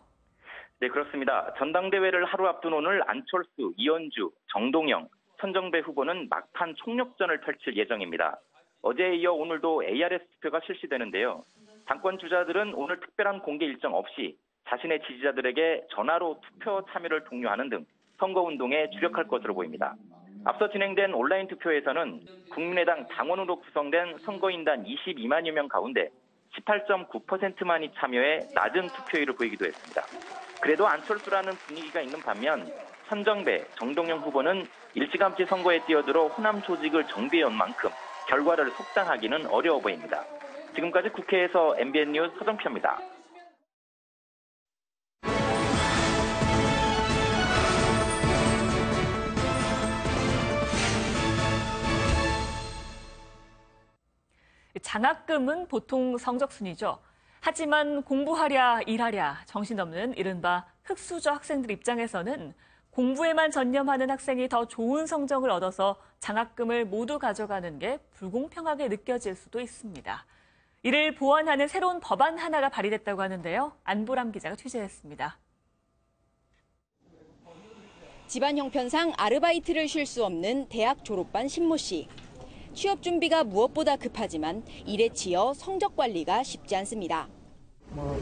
네, 그렇습니다. 전당대회를 하루 앞둔 오늘 안철수, 이현주, 정동영, 천정배 후보는 막판 총력전을 펼칠 예정입니다. 어제에 이어 오늘도 ARS 투표가 실시되는데요. 당권 주자들은 오늘 특별한 공개 일정 없이 자신의 지지자들에게 전화로 투표 참여를 독려하는 등 선거운동에 주력할 것으로 보입니다. 앞서 진행된 온라인 투표에서는 국민의당 당원으로 구성된 선거인단 22만여 명 가운데 18.9%만이 참여해 낮은 투표율을 보이기도 했습니다. 그래도 안철수라는 분위기가 있는 반면 천정배, 정동영 후보는 일찌감치 선거에 뛰어들어 호남 조직을 정비해온 만큼 결과를 속상하기는 어려워 보입니다. 지금까지 국회에서 MBN 뉴스 서정표입니다. 장학금은 보통 성적순이죠. 하지만 공부하랴 일하랴 정신없는 이른바 흙수저 학생들 입장에서는 공부에만 전념하는 학생이 더 좋은 성적을 얻어서 장학금을 모두 가져가는 게 불공평하게 느껴질 수도 있습니다. 이를 보완하는 새로운 법안 하나가 발의됐다고 하는데요. 안보람 기자가 취재했습니다. 집안 형편상 아르바이트를 쉴 수 없는 대학 졸업반 신모 씨. 취업 준비가 무엇보다 급하지만 일에 치여 성적 관리가 쉽지 않습니다.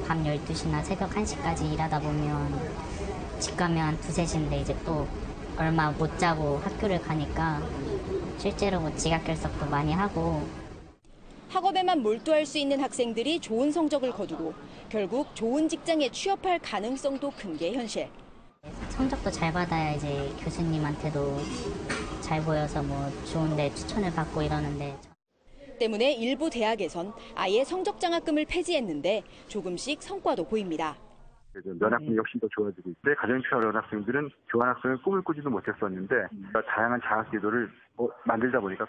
밤 12시나 새벽 1시까지 일하다 보면 집 가면 2, 3시인데 이제 또 얼마 못 자고 학교를 가니까 실제로 지각 결석도 많이 하고. 학업에만 몰두할 수 있는 학생들이 좋은 성적을 거두고 결국 좋은 직장에 취업할 가능성도 큰 게 현실. 성적도 잘 받아야 이제 교수님한테도 잘 보여서 뭐 좋은데 추천을 받고 이러는데. 때문에 일부 대학에선 아예 성적 장학금을 폐지했는데 조금씩 성과도 보입니다. 면학력이 훨씬 더 좋아지고 있는데 가정이 필요한 학생들은 교환학생을 꿈을 꾸지도 못했었는데 다양한 장학제도를 만들다 보니까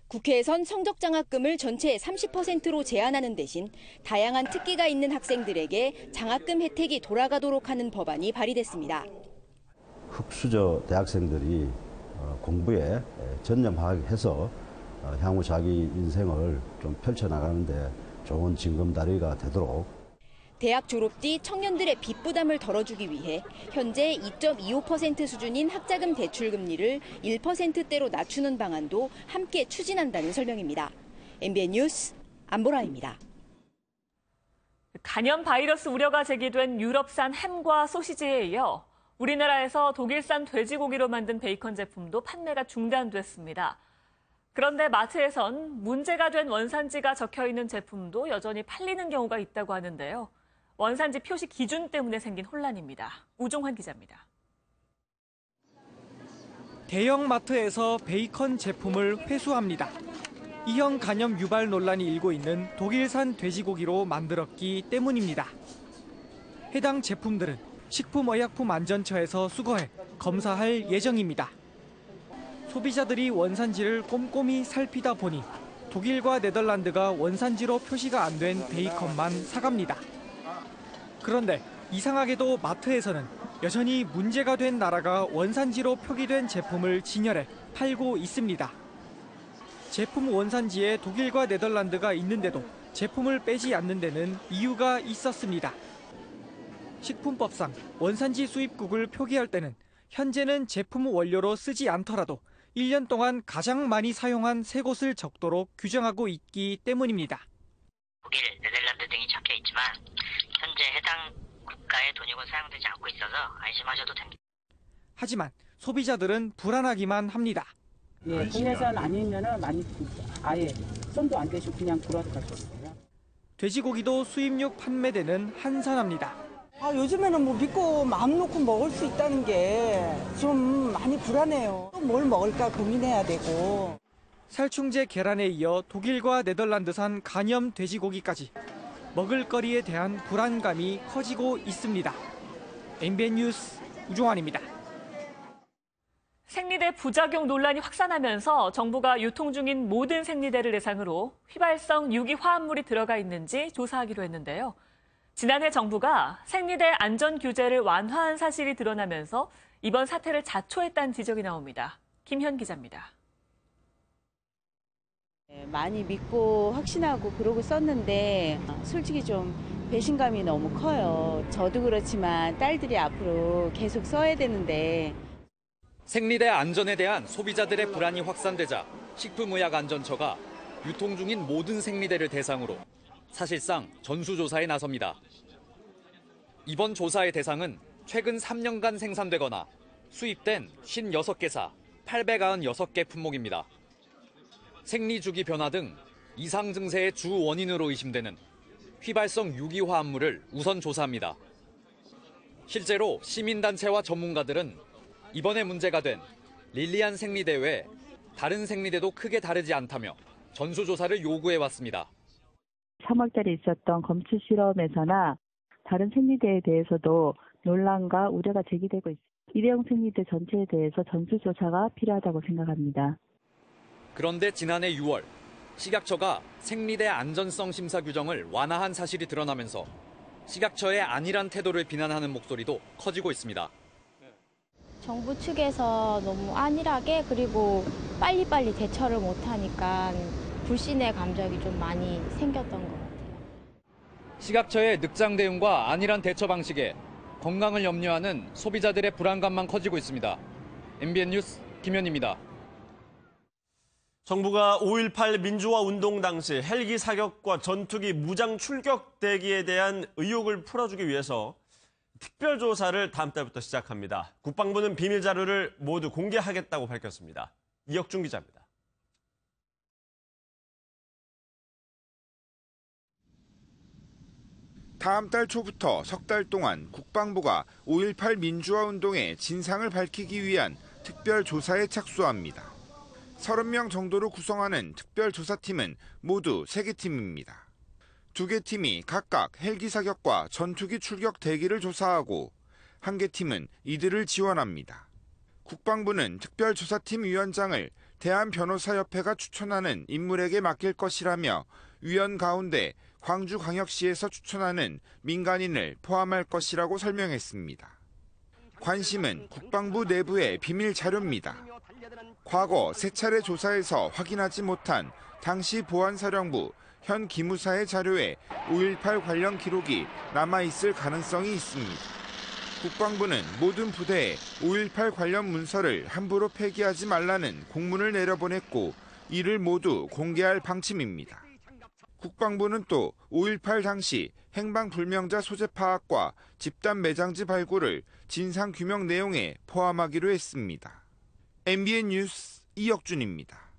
국회에선 성적 장학금을 전체의 30%로 제한하는 대신 다양한 특기가 있는 학생들에게 장학금 혜택이 돌아가도록 하는 법안이 발의됐습니다. 흑수저 대학생들이 공부에 전념해서 향후 자기 인생을 좀 펼쳐나가는데 좋은 징검다리가 되도록 대학 졸업 뒤 청년들의 빚 부담을 덜어주기 위해 현재 2.25% 수준인 학자금 대출 금리를 1%대로 낮추는 방안도 함께 추진한다는 설명입니다. MBN 뉴스 안보라입니다. 간염 바이러스 우려가 제기된 유럽산 햄과 소시지에 이어 우리나라에서 독일산 돼지고기로 만든 베이컨 제품도 판매가 중단됐습니다. 그런데 마트에선 문제가 된 원산지가 적혀 있는 제품도 여전히 팔리는 경우가 있다고 하는데요. 원산지 표시 기준 때문에 생긴 혼란입니다. 우종환 기자입니다. 대형 마트에서 베이컨 제품을 회수합니다. 이형 간염 유발 논란이 일고 있는 독일산 돼지고기로 만들었기 때문입니다. 해당 제품들은 식품의약품안전처에서 수거해 검사할 예정입니다. 소비자들이 원산지를 꼼꼼히 살피다 보니 독일과 네덜란드가 원산지로 표시가 안 된 베이컨만 사갑니다. 그런데 이상하게도 마트에서는 여전히 문제가 된 나라가 원산지로 표기된 제품을 진열해 팔고 있습니다. 제품 원산지에 독일과 네덜란드가 있는데도 제품을 빼지 않는 데는 이유가 있었습니다. 식품법상 원산지 수입국을 표기할 때는 현재는 제품 원료로 쓰지 않더라도 1년 동안 가장 많이 사용한 세 곳을 적도록 규정하고 있기 때문입니다. 독일, 네덜란드 등이 적혀 있지만 현재 해당 국가의 돈이고 사용되지 않고 있어서 안심하셔도 됩니다. 하지만 소비자들은 불안하기만 합니다. 예, 국내산 아니면은 많이 아예 손도 안 대시고 그냥 돌아가셨어요. 돼지고기도 수입육 판매되는 한산합니다. 요즘에는 뭐 믿고 마음 놓고 먹을 수 있다는 게 좀 많이 불안해요. 또 뭘 먹을까 고민해야 되고. 살충제 계란에 이어 독일과 네덜란드산 간염 돼지고기까지 먹을거리에 대한 불안감이 커지고 있습니다. MBN 뉴스 우종환입니다. 생리대 부작용 논란이 확산하면서 정부가 유통 중인 모든 생리대를 대상으로 휘발성 유기 화합물이 들어가 있는지 조사하기로 했는데요. 지난해 정부가 생리대 안전 규제를 완화한 사실이 드러나면서 이번 사태를 자초했다는 지적이 나옵니다. 김현 기자입니다. 많이 믿고 확신하고 그러고 썼는데 솔직히 좀 배신감이 너무 커요. 저도 그렇지만 딸들이 앞으로 계속 써야 되는데. 생리대 안전에 대한 소비자들의 불안이 확산되자 식품의약안전처가 유통 중인 모든 생리대를 대상으로 사실상 전수조사에 나섭니다. 이번 조사의 대상은 최근 3년간 생산되거나 수입된 56개사 896개 품목입니다. 생리주기 변화 등 이상 증세의 주 원인으로 의심되는 휘발성 유기화합물을 우선 조사합니다. 실제로 시민단체와 전문가들은 이번에 문제가 된 릴리안 생리대 외 다른 생리대도 크게 다르지 않다며 전수조사를 요구해왔습니다. 3월달에 있었던 검출 실험에서나 다른 생리대에 대해서도 논란과 우려가 제기되고 있습니다. 일회용 생리대 전체에 대해서 전수조사가 필요하다고 생각합니다. 그런데 지난해 6월 식약처가 생리대 안전성 심사 규정을 완화한 사실이 드러나면서 식약처의 안일한 태도를 비난하는 목소리도 커지고 있습니다. 정부 측에서 너무 안일하게 그리고 빨리빨리 대처를 못하니까 불신의 감정이 좀 많이 생겼던 것 같아요. 식약처의 늑장 대응과 안일한 대처 방식에 건강을 염려하는 소비자들의 불안감만 커지고 있습니다. MBN 뉴스 김현입니다. 정부가 5.18 민주화 운동 당시 헬기 사격과 전투기 무장 출격 대기에 대한 의혹을 풀어주기 위해서 특별조사를 다음 달부터 시작합니다. 국방부는 비밀 자료를 모두 공개하겠다고 밝혔습니다. 이혁준 기자입니다. 다음 달 초부터 석 달 동안 국방부가 5.18 민주화 운동의 진상을 밝히기 위한 특별조사에 착수합니다. 30명 정도로 구성하는 특별조사팀은 모두 3개 팀입니다. 2개 팀이 각각 헬기 사격과 전투기 출격 대기를 조사하고 1개 팀은 이들을 지원합니다. 국방부는 특별조사팀 위원장을 대한변호사협회가 추천하는 인물에게 맡길 것이라며 위원 가운데 광주광역시에서 추천하는 민간인을 포함할 것이라고 설명했습니다. 관심은 국방부 내부의 비밀 자료입니다. 과거 3차례 조사에서 확인하지 못한 당시 보안사령부 현 기무사의 자료에 5.18 관련 기록이 남아있을 가능성이 있습니다. 국방부는 모든 부대에 5.18 관련 문서를 함부로 폐기하지 말라는 공문을 내려보냈고 이를 모두 공개할 방침입니다. 국방부는 또 5.18 당시 행방불명자 소재 파악과 집단 매장지 발굴을 진상규명 내용에 포함하기로 했습니다. MBN 뉴스 이혁준입니다.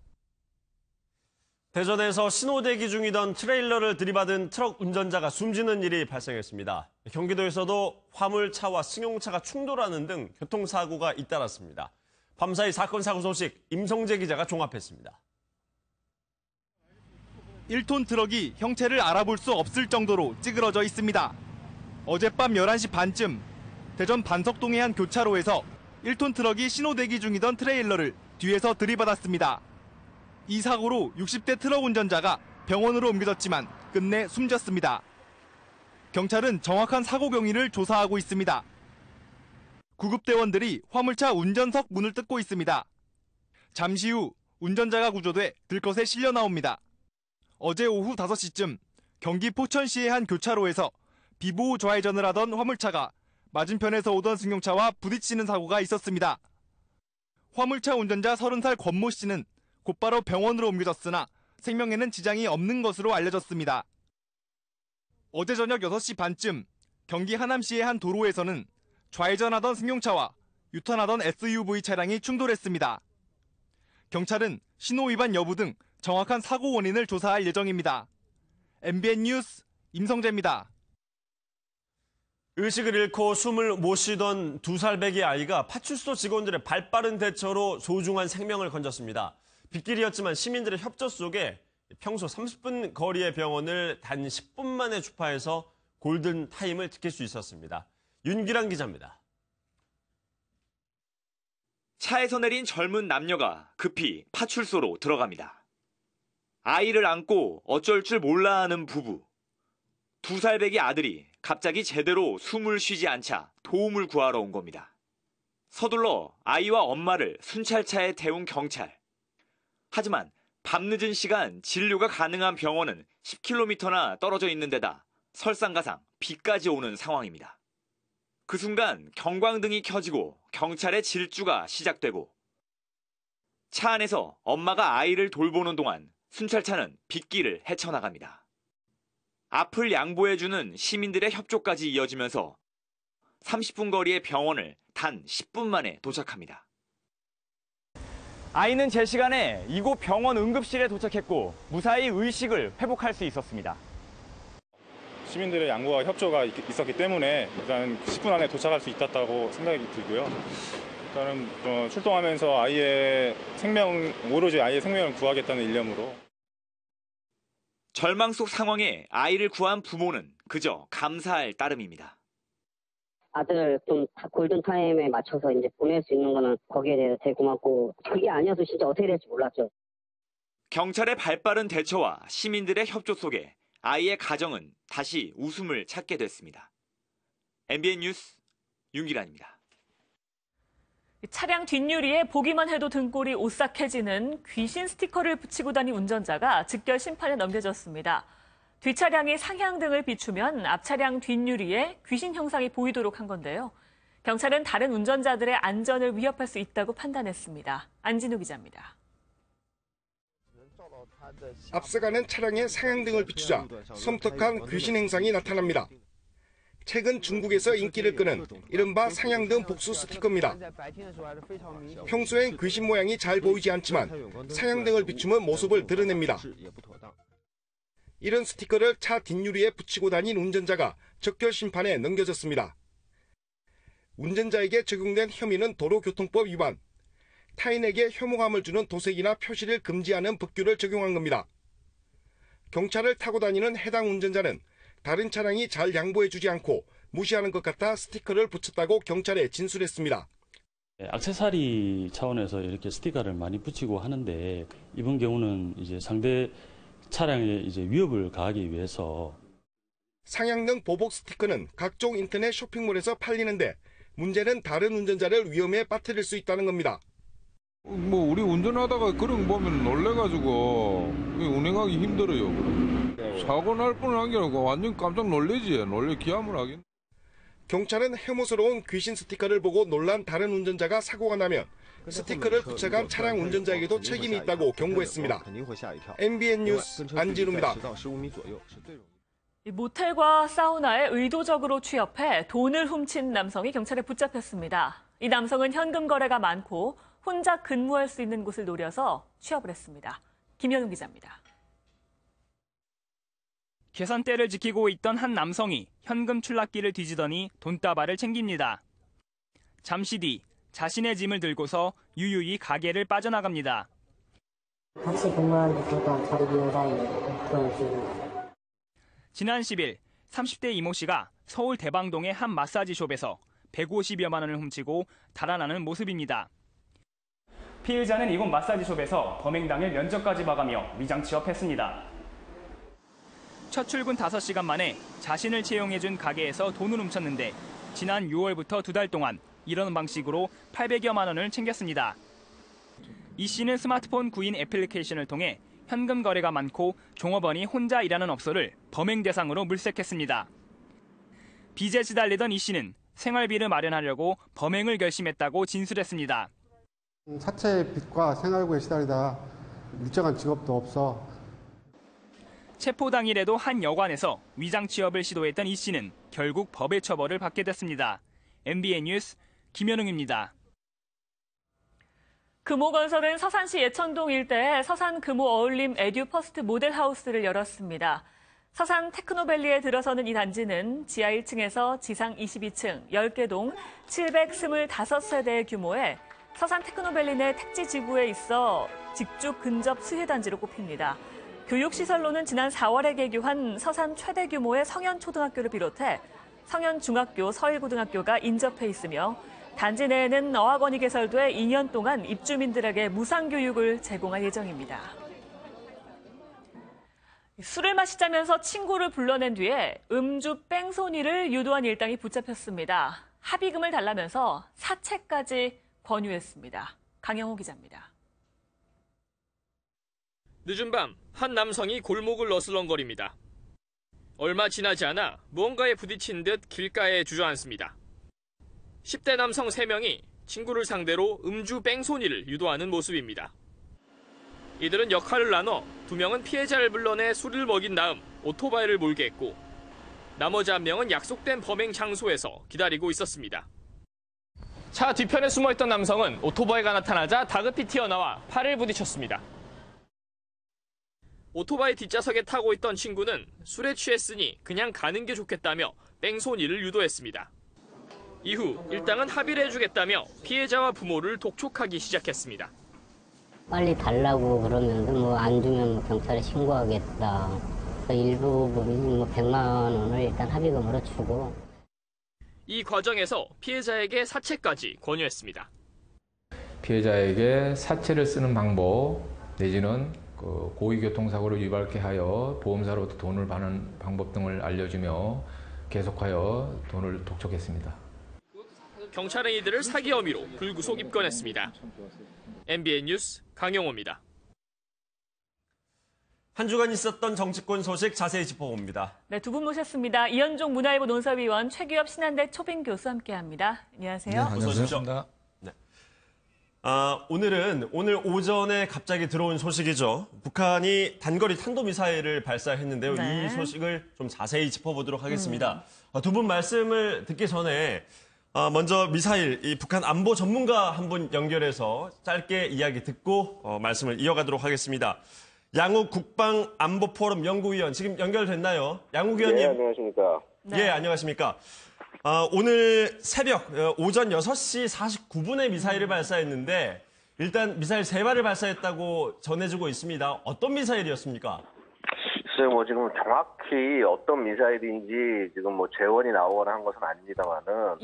대전에서 신호대기 중이던 트레일러를 들이받은 트럭 운전자가 숨지는 일이 발생했습니다. 경기도에서도 화물차와 승용차가 충돌하는 등 교통사고가 잇따랐습니다. 밤사이 사건 사고 소식 임성재 기자가 종합했습니다. 1톤 트럭이 형체를 알아볼 수 없을 정도로 찌그러져 있습니다. 어젯밤 11시 반쯤 대전 반석동의 한 교차로에서 1톤 트럭이 신호대기 중이던 트레일러를 뒤에서 들이받았습니다. 이 사고로 60대 트럭 운전자가 병원으로 옮겨졌지만 끝내 숨졌습니다. 경찰은 정확한 사고 경위를 조사하고 있습니다. 구급대원들이 화물차 운전석 문을 뜯고 있습니다. 잠시 후 운전자가 구조돼 들것에 실려 나옵니다. 어제 오후 5시쯤 경기 포천시의 한 교차로에서 비보호 좌회전을 하던 화물차가 맞은편에서 오던 승용차와 부딪히는 사고가 있었습니다. 화물차 운전자 30살 권모 씨는 곧바로 병원으로 옮겨졌으나 생명에는 지장이 없는 것으로 알려졌습니다. 어제 저녁 6시 반쯤 경기 하남시의 한 도로에서는 좌회전하던 승용차와 유턴하던 SUV 차량이 충돌했습니다. 경찰은 신호 위반 여부 등 정확한 사고 원인을 조사할 예정입니다. MBN 뉴스 임성재입니다. 의식을 잃고 숨을 못 쉬던 2살 배기 아이가 파출소 직원들의 발빠른 대처로 소중한 생명을 건졌습니다. 빗길이었지만 시민들의 협조 속에 평소 30분 거리의 병원을 단 10분 만에 주파해서 골든 타임을 지킬 수 있었습니다. 윤기란 기자입니다. 차에서 내린 젊은 남녀가 급히 파출소로 들어갑니다. 아이를 안고 어쩔 줄 몰라 하는 부부. 2살 배기 아들이 갑자기 제대로 숨을 쉬지 않자 도움을 구하러 온 겁니다. 서둘러 아이와 엄마를 순찰차에 태운 경찰. 하지만 밤늦은 시간 진료가 가능한 병원은 10km나 떨어져 있는 데다 설상가상 비까지 오는 상황입니다. 그 순간 경광등이 켜지고 경찰의 질주가 시작되고 차 안에서 엄마가 아이를 돌보는 동안 순찰차는 빗길을 헤쳐나갑니다. 앞을 양보해주는 시민들의 협조까지 이어지면서 30분 거리의 병원을 단 10분 만에 도착합니다. 아이는 제 시간에 이곳 병원 응급실에 도착했고 무사히 의식을 회복할 수 있었습니다. 시민들의 양보와 협조가 있었기 때문에 일단 10분 안에 도착할 수 있었다고 생각이 들고요. 일단은 출동하면서 오로지 아이의 생명을 구하겠다는 일념으로. 절망 속 상황에 아이를 구한 부모는 그저 감사할 따름입니다. 아들 좀 골든타임에 맞춰서 이제 보낼 수 있는 거는 거기에 대해서 되게 고맙고 그게 아니어서 진짜 어떻게 될지 몰랐죠. 경찰의 발빠른 대처와 시민들의 협조 속에 아이의 가정은 다시 웃음을 찾게 됐습니다. MBN 뉴스 윤기란입니다. 차량 뒷유리에 보기만 해도 등골이 오싹해지는 귀신 스티커를 붙이고 다닌 운전자가 즉결 심판에 넘겨졌습니다. 뒷차량이 상향등을 비추면 앞차량 뒷유리에 귀신 형상이 보이도록 한 건데요. 경찰은 다른 운전자들의 안전을 위협할 수 있다고 판단했습니다. 안진우 기자입니다. 앞서가는 차량에 상향등을 비추자 섬뜩한 귀신 행상이 나타납니다. 최근 중국에서 인기를 끄는 이른바 상향등 복수 스티커입니다. 평소엔 귀신 모양이 잘 보이지 않지만 상향등을 비추면 모습을 드러냅니다. 이런 스티커를 차 뒷유리에 붙이고 다닌 운전자가 적결 심판에 넘겨졌습니다. 운전자에게 적용된 혐의는 도로교통법 위반, 타인에게 혐오감을 주는 도색이나 표시를 금지하는 법규를 적용한 겁니다. 경차를 타고 다니는 해당 운전자는 다른 차량이 잘 양보해주지 않고 무시하는 것 같아 스티커를 붙였다고 경찰에 진술했습니다. 액세서리 차원에서 이렇게 스티커를 많이 붙이고 하는데 이번 경우는 이제 상대 차량에 이제 위협을 가하기 위해서 상향등 보복 스티커는 각종 인터넷 쇼핑몰에서 팔리는데 문제는 다른 운전자를 위험에 빠뜨릴 수 있다는 겁니다. 뭐 우리 운전하다가 그런 거 보면 놀래가지고 운행하기 힘들어요. 사고 날 뻔한 게 아니고 완전 깜짝 놀래지. 놀래 기함을 하긴. 경찰은 혐오스러운 귀신 스티커를 보고 놀란 다른 운전자가 사고가 나면 스티커를 붙여간 차량 운전자에게도 책임이 있다고 경고했습니다. MBN 뉴스 안진우입니다. 모텔과 사우나에 의도적으로 취업해 돈을 훔친 남성이 경찰에 붙잡혔습니다. 이 남성은 현금 거래가 많고 혼자 근무할 수 있는 곳을 노려서 취업을 했습니다. 김현웅 기자입니다. 계산대를 지키고 있던 한 남성이 현금 출납기를 뒤지더니 돈다발을 챙깁니다. 잠시 뒤 자신의 짐을 들고서 유유히 가게를 빠져나갑니다. 같이 근무하는데 잠깐 자리 비운 사이에 돈을 주고. 지난 10일 30대 이모 씨가 서울 대방동의 한 마사지숍에서 150여만 원을 훔치고 달아나는 모습입니다. 피해자는 이곳 마사지숍에서 범행 당일 면접까지 봐가며 위장 취업했습니다. 첫 출근 5시간 만에 자신을 채용해준 가게에서 돈을 훔쳤는데 지난 6월부터 2달 동안 이런 방식으로 800여만 원을 챙겼습니다. 이 씨는 스마트폰 구인 애플리케이션을 통해 현금 거래가 많고 종업원이 혼자 일하는 업소를 범행 대상으로 물색했습니다. 빚에 시달리던 이 씨는 생활비를 마련하려고 범행을 결심했다고 진술했습니다. 사채 빚과 생활고에 시달리다 일정한 직업도 없어. 체포 당일에도 한 여관에서 위장 취업을 시도했던 이 씨는 결국 법의 처벌을 받게 됐습니다. MBN 뉴스 김현웅입니다. 금호건설은 서산시 예천동 일대에 서산 금호 어울림 에듀퍼스트 모델하우스를 열었습니다. 서산 테크노밸리에 들어서는 이 단지는 지하 1층에서 지상 22층, 10개 동 725세대 규모의 서산 테크노밸리 내 택지 지구에 있어 직주 근접 수혜단지로 꼽힙니다. 교육시설로는 지난 4월에 개교한 서산 최대 규모의 성현초등학교를 비롯해 성현중학교, 서일고등학교가 인접해 있으며 단지 내에는 어학원이 개설돼 2년 동안 입주민들에게 무상교육을 제공할 예정입니다. 술을 마시자면서 친구를 불러낸 뒤에 음주 뺑소니를 유도한 일당이 붙잡혔습니다. 합의금을 달라면서 사채까지 권유했습니다. 강영호 기자입니다. 늦은 밤 한 남성이 골목을 어슬렁거립니다. 얼마 지나지 않아 무언가에 부딪힌 듯 길가에 주저앉습니다. 10대 남성 3명이 친구를 상대로 음주 뺑소니를 유도하는 모습입니다. 이들은 역할을 나눠 2명은 피해자를 불러내 술을 먹인 다음 오토바이를 몰게 했고 나머지 1명은 약속된 범행 장소에서 기다리고 있었습니다. 차 뒤편에 숨어있던 남성은 오토바이가 나타나자 다급히 튀어나와 팔을 부딪혔습니다. 오토바이 뒷좌석에 타고 있던 친구는 술에 취했으니 그냥 가는 게 좋겠다며 뺑소니를 유도했습니다. 이후 일당은 합의를 해주겠다며 피해자와 부모를 독촉하기 시작했습니다. 빨리 달라고 그러면 뭐 안 주면 경찰에 신고하겠다. 일부분 100만 원을 일단 합의금으로 주고. 이 과정에서 피해자에게 사채까지 권유했습니다. 피해자에게 사채를 쓰는 방법 내지는 고의교통사고를 유발케 하여 보험사로부터 돈을 받는 방법 등을 알려주며 계속하여 돈을 독촉했습니다. 경찰은 이들을 사기 혐의로 불구속 입건했습니다. MBN 뉴스 강영호입니다. 한 주간 있었던 정치권 소식 자세히 짚어봅니다. 네, 두 분 모셨습니다. 이현종 문화일보 논설위원, 최규엽 신한대 초빙 교수 함께합니다. 안녕하세요. 네, 안녕하세요. 네. 오늘 오전에 갑자기 들어온 소식이죠. 북한이 단거리 탄도미사일을 발사했는데요. 네. 이 소식을 좀 자세히 짚어보도록 하겠습니다. 두 분 말씀을 듣기 전에 먼저 미사일, 이 북한 안보 전문가 한 분 연결해서 짧게 이야기 듣고 말씀을 이어가도록 하겠습니다. 양욱 국방안보포럼 연구위원 지금 연결됐나요? 양욱 위원님. 네, 안녕하십니까. 예, 안녕하십니까. 오늘 새벽 오전 6시 49분에 미사일을 발사했는데 일단 미사일 3발을 발사했다고 전해지고 있습니다. 어떤 미사일이었습니까? 글쎄요, 뭐 지금 정확히 어떤 미사일인지 지금 뭐 재원이 나오거나 한 것은 아닙니다만은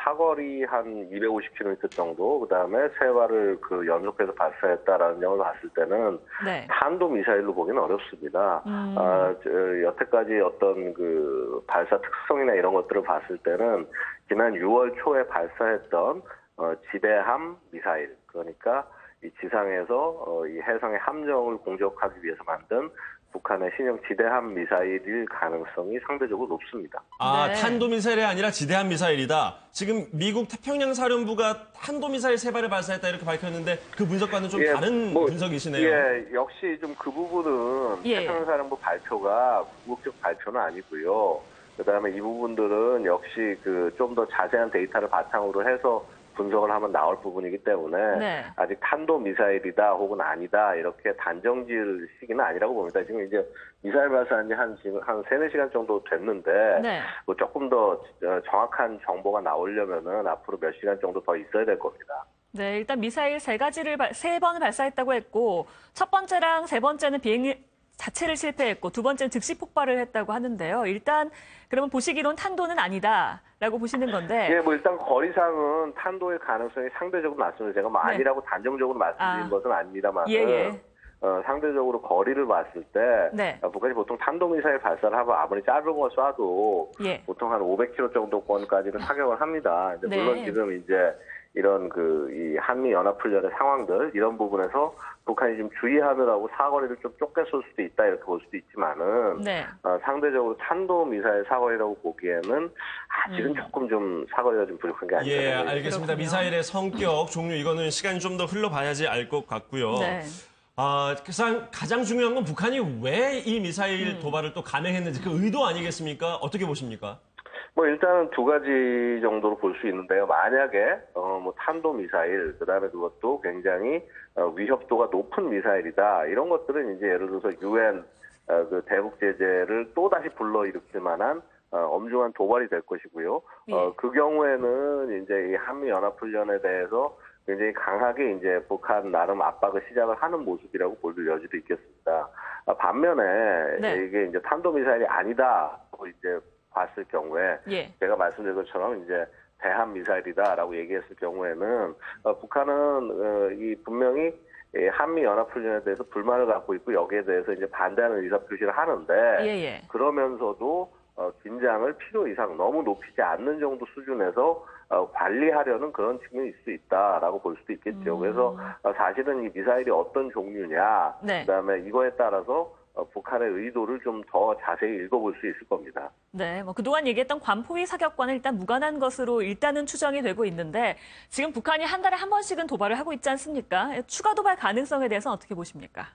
사거리 한 250km 정도, 그다음에 3발을 그 연속해서 발사했다라는 점을 봤을 때는 탄도 미사일로 보기는 어렵습니다. 여태까지 어떤 그 발사 특성이나 이런 것들을 봤을 때는 지난 6월 초에 발사했던 지대함 미사일, 그러니까 이 지상에서 이 해상의 함정을 공격하기 위해서 만든 북한의 신형 지대함 미사일일 가능성이 상대적으로 높습니다. 탄도미사일이 아니라 지대함 미사일이다. 지금 미국 태평양 사령부가 탄도미사일 3발을 발사했다 이렇게 밝혔는데 그 분석과는 좀 다른 분석이시네요. 예, 역시 좀 그 부분은 태평양 사령부 발표가 궁극적 발표는 아니고요. 그다음에 이 부분들은 역시 그 좀 더 자세한 데이터를 바탕으로 해서 분석을 하면 나올 부분이기 때문에 아직 탄도미사일이다 혹은 아니다 이렇게 단정 지을 시기는 아니라고 봅니다. 지금 이제 미사일 발사한 지 한 3-4시간 정도 됐는데 뭐 조금 더 정확한 정보가 나오려면은 앞으로 몇 시간 정도 더 있어야 될 겁니다. 네, 일단 미사일 3번을 발사했다고 했고 첫 번째랑 3번째는 비행 자체를 실패했고 2번째는 즉시 폭발을 했다고 하는데요. 일단 그러면 보시기론 탄도는 아니다라고 보시는 건데. 예, 뭐 일단 거리상은 탄도의 가능성이 상대적으로 낮습니다. 제가 뭐 아니라고 단정적으로 말씀드린 것은 아닙니다만 상대적으로 거리를 봤을 때 북한이 보통 탄도미사일 발사를 하면 아무리 짧은 걸 쏴도 보통 한 500km 정도권까지는 타격을 합니다. 물론 지금 이제 이런 이 한미 연합훈련의 상황들 이런 부분에서 북한이 지금 주의하느라고 사거리를 좀 좁게 쏠 수도 있다 이렇게 볼 수도 있지만은 상대적으로 탄도 미사일 사거리라고 보기에는 아직은 조금 좀 사거리가 좀 부족한 게 아닐까. 예, 알겠습니다. 미사일의 성격, 종류 이거는 시간이 좀 더 흘러봐야지 알 것 같고요. 가장 중요한 건 북한이 왜 이 미사일 도발을 또 감행했는지 그 의도 아니겠습니까? 어떻게 보십니까? 뭐 일단은 2가지 정도로 볼 수 있는데요. 만약에 뭐 탄도 미사일, 그다음에 그것도 굉장히 위협도가 높은 미사일이다. 이런 것들은 이제 예를 들어서 UN 그 대북 제재를 또 다시 불러일으킬 만한 엄중한 도발이 될 것이고요. 그 경우에는 이제 이 한미 연합 훈련에 대해서 굉장히 강하게 이제 북한 나름 압박을 시작을 하는 모습이라고 볼 여지도 있겠습니다. 반면에 이게 이제 탄도 미사일이 아니다고 이제 봤을 경우에 제가 말씀드린 것처럼 이제 대함 미사일이다라고 얘기했을 경우에는 북한은 이 분명히 한미 연합 훈련에 대해서 불만을 갖고 있고 여기에 대해서 이제 반대하는 의사 표시를 하는데 그러면서도 긴장을 필요 이상 너무 높이지 않는 정도 수준에서 관리하려는 그런 측면이 있을 수 있다라고 볼 수도 있겠죠. 그래서 사실은 이 미사일이 어떤 종류냐, 그다음에 이거에 따라서 북한의 의도를 좀 더 자세히 읽어볼 수 있을 겁니다. 네, 뭐 그동안 얘기했던 관포위 사격과는 일단 무관한 것으로 일단은 추정이 되고 있는데 지금 북한이 한 달에 한 번씩은 도발을 하고 있지 않습니까? 추가 도발 가능성에 대해서는 어떻게 보십니까?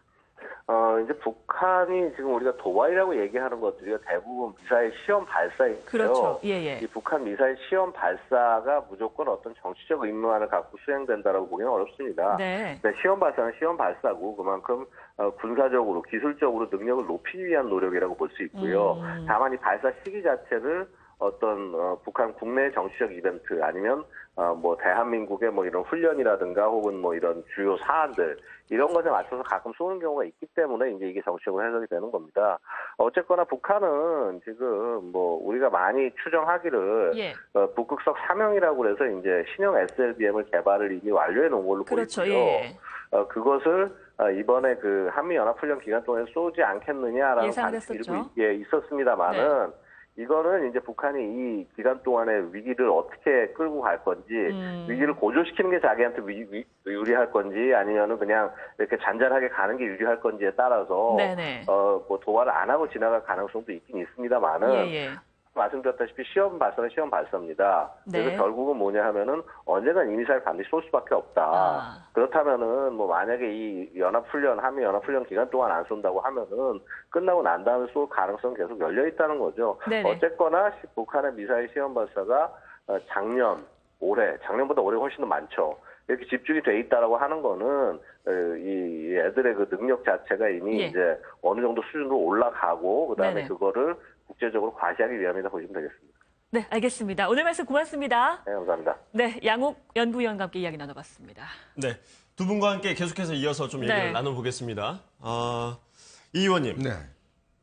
이제 북한이 지금 우리가 도발이라고 얘기하는 것들이 대부분 미사일 시험 발사인데요. 그렇죠. 이 북한 미사일 시험 발사가 무조건 어떤 정치적 의무만을 갖고 수행된다라고 보기는 어렵습니다. 시험 발사는 시험 발사고 그만큼 군사적으로 기술적으로 능력을 높이기 위한 노력이라고 볼 수 있고요. 다만 이 발사 시기 자체를 어떤 북한 국내 정치적 이벤트 아니면 뭐 대한민국의 뭐 이런 훈련이라든가 혹은 뭐 이런 주요 사안들 이런 것에 맞춰서 가끔 쏘는 경우가 있기 때문에 이제 이게 정치적으로 해석이 되는 겁니다. 어쨌거나 북한은 지금 뭐 우리가 많이 추정하기를 북극석 3형이라고 그래서 이제 신형 SLBM을 개발을 이미 완료해 놓은 걸로 보이고요. 그것을 이번에 그 한미 연합훈련 기간 동안에 쏘지 않겠느냐라는 관측이 있었습니다만은 이거는 이제 북한이 이 기간 동안의 위기를 어떻게 끌고 갈 건지, 위기를 고조시키는 게 자기한테 유리할 건지, 아니면은 그냥 이렇게 잔잔하게 가는 게 유리할 건지에 따라서, 뭐 도발을 안 하고 지나갈 가능성도 있긴 있습니다만은, 말씀드렸다시피 시험 발사는 시험 발사입니다. 그래서 결국은 뭐냐 하면은 언젠간 이 미사일 반드시 쏠 수밖에 없다. 그렇다면은 뭐 만약에 이 연합훈련, 한미 연합훈련 기간 동안 안 쏜다고 하면은 끝나고 난 다음에 쏠 가능성은 계속 열려 있다는 거죠. 어쨌거나 북한의 미사일 시험 발사가 작년보다 올해 훨씬 더 많죠. 이렇게 집중이 돼 있다라고 하는 거는 이 애들의 그 능력 자체가 이미 예. 이제 어느 정도 수준으로 올라가고 그다음에 네네. 그거를 국제적으로 과시하기 위함이다 보시면 되겠습니다. 네, 알겠습니다. 오늘 말씀 고맙습니다. 네, 감사합니다. 네, 양욱 연구위원과 함께 이야기 나눠봤습니다. 네, 두 분과 함께 계속해서 이어서 좀 얘기를 네. 나눠보겠습니다. 이 의원님. 네.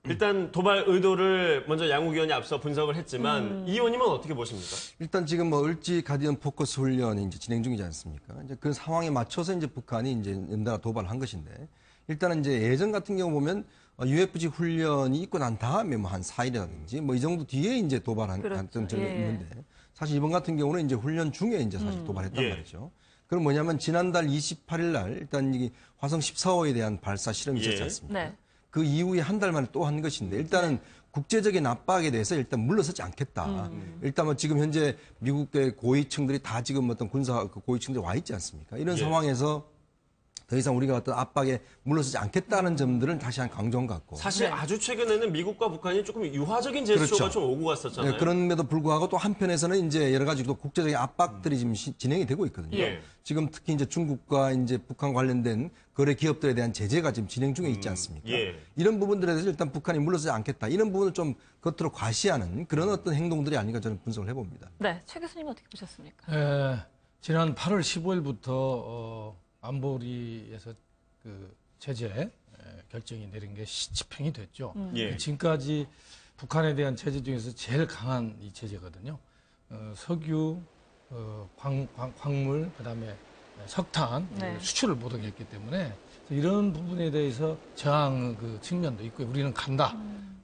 일단 도발 의도를 먼저 양욱 의원이 앞서 분석을 했지만 이 의원님은 어떻게 보십니까? 일단 지금 뭐 을지 가디언 포커스 훈련이 이제 진행 중이지 않습니까? 이제 그 상황에 맞춰서 이제 북한이 이제 연달아 도발한 것인데 일단은 이제 예전 같은 경우 보면 UFG 훈련이 있고 난 다음에 뭐 한 4일이라든지 뭐 이 정도 뒤에 이제 도발한 그렇죠. 적이 예. 있는데 사실 이번 같은 경우는 이제 훈련 중에 이제 사실 도발했단 예. 말이죠. 그럼 뭐냐면 지난달 28일 날 일단 이 화성 14호에 대한 발사 실험이 있었지 예. 않습니까? 네. 그 이후에 한 달 만에 또 한 것인데 일단은 국제적인 압박에 대해서 일단 물러서지 않겠다. 일단 뭐 지금 현재 미국의 고위층들이 다 지금 어떤 군사 그 고위층들이 와 있지 않습니까? 이런 예. 상황에서 더 이상 우리가 어떤 압박에 물러서지 않겠다는 점들은 다시 한 강조한 것 같고. 사실 아주 최근에는 미국과 북한이 조금 유화적인 제스처가 그렇죠. 좀 오고 갔었잖아요. 네, 그런데도 불구하고 또 한편에서는 이제 여러 가지 또 국제적인 압박들이 지금 진행이 되고 있거든요. 예. 지금 특히 이제 중국과 이제 북한 관련된 거래 기업들에 대한 제재가 지금 진행 중에 있지 않습니까? 예. 이런 부분들에 대해서 일단 북한이 물러서지 않겠다. 이런 부분을 좀 겉으로 과시하는 그런 어떤 행동들이 아닌가 저는 분석을 해봅니다. 네, 최 교수님 어떻게 보셨습니까? 지난 8월 15일부터 안보리에서 그 제재 결정이 내린 게 집행이 됐죠. 예. 지금까지 북한에 대한 제재 중에서 제일 강한 이 제재거든요. 석유, 광물, 그다음에 석탄 네. 수출을 모두 했기 때문에 이런 부분에 대해서 저항 그 측면도 있고 우리는 간다.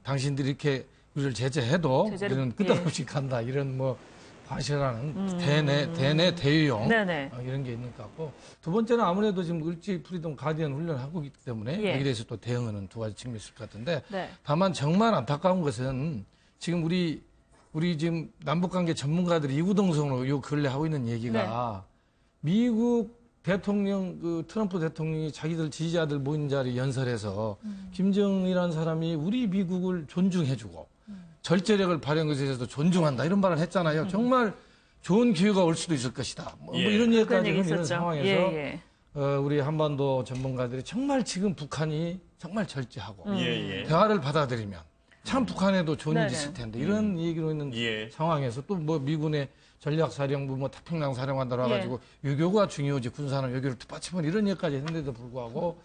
당신들이 이렇게 우리를 제재해도 우리는 끝없이 간다. 이런 뭐 과시라는 대내 대유용 이런 게 있는 것 같고 두 번째는 아무래도 지금 을지 프리덤 가디언 훈련을 하고 있기 때문에 여기에 대해서 또 대응하는 두 가지 측면이 있을 것 같은데 다만 정말 안타까운 것은 지금 우리 지금 남북관계 전문가들이 이구동성으로 요 근래 하고 있는 얘기가 미국 대통령 그 트럼프 대통령이 자기들 지지자들 모인 자리 연설에서 김정일이라는 사람이 우리 미국을 존중해주고 절제력을 발휘한 것에 대해서도 존중한다 이런 말을 했잖아요. 정말 좋은 기회가 올 수도 있을 것이다. 뭐 이런 얘기까지 이런 상황에서 우리 한반도 전문가들이 정말 지금 북한이 정말 절제하고 대화를 받아들이면 참 북한에도 좋은 일이 있을 텐데 이런 얘기로 있는 상황에서 또 뭐 미군의 전략사령부 뭐 태평양 사령관들 와가지고 외교가 중요하지 군사는 외교를 뒷받침을 이런 얘기까지 했는데도 불구하고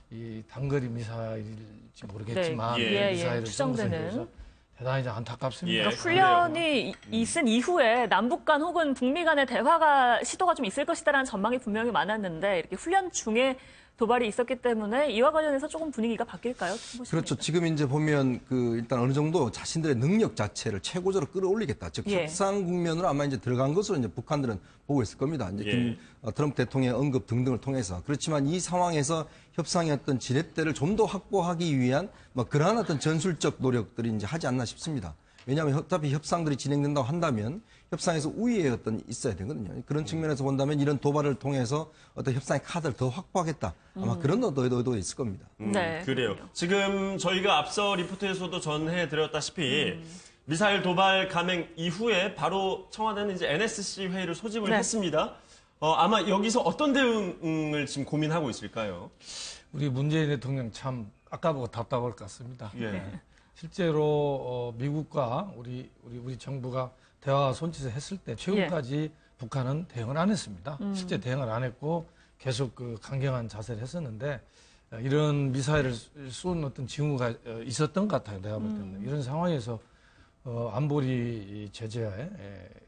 이 단거리 미사일일지 모르겠지만 미사일을 추정되는 대단히 안타깝습니다. 그러니까 훈련이 있은 이후에 남북 간 혹은 북미 간의 대화가 시도가 좀 있을 것이다라는 전망이 분명히 많았는데 이렇게 훈련 중에 도발이 있었기 때문에 이와 관련해서 조금 분위기가 바뀔까요? 그렇죠. 지금 이제 보면 그 일단 어느 정도 자신들의 능력 자체를 최고조로 끌어올리겠다. 즉 협상 국면으로 아마 이제 들어간 것으로 이제 북한들은 보고 있을 겁니다. 이제 트럼프 대통령의 언급 등등을 통해서 그렇지만 이 상황에서 협상의 어떤 지렛대를 좀 더 확보하기 위한 뭐 그러한 어떤 전술적 노력들이 이제 하지 않나 싶습니다. 왜냐하면 어차피 협상들이 진행된다고 한다면 협상에서 우위에 어떤 있어야 되거든요. 그런 측면에서 본다면 이런 도발을 통해서 어떤 협상의 카드를 더 확보하겠다. 아마 그런 의도가 있을 겁니다. 그래요. 지금 저희가 앞서 리포트에서도 전해드렸다시피 미사일 도발 감행 이후에 바로 청와대는 이제 NSC 회의를 소집을 했습니다. 아마 여기서 어떤 대응을 지금 고민하고 있을까요? 우리 문재인 대통령 참 아까보고 답답할 것 같습니다. 실제로 미국과 우리 정부가 대화 손짓을 했을 때 최근까지 북한은 대응을 안 했습니다. 실제 대응을 안 했고 계속 그 강경한 자세를 했었는데 이런 미사일을 쏜 어떤 징후가 있었던 것 같아요. 내가 볼 때는 이런 상황에서 안보리 제재에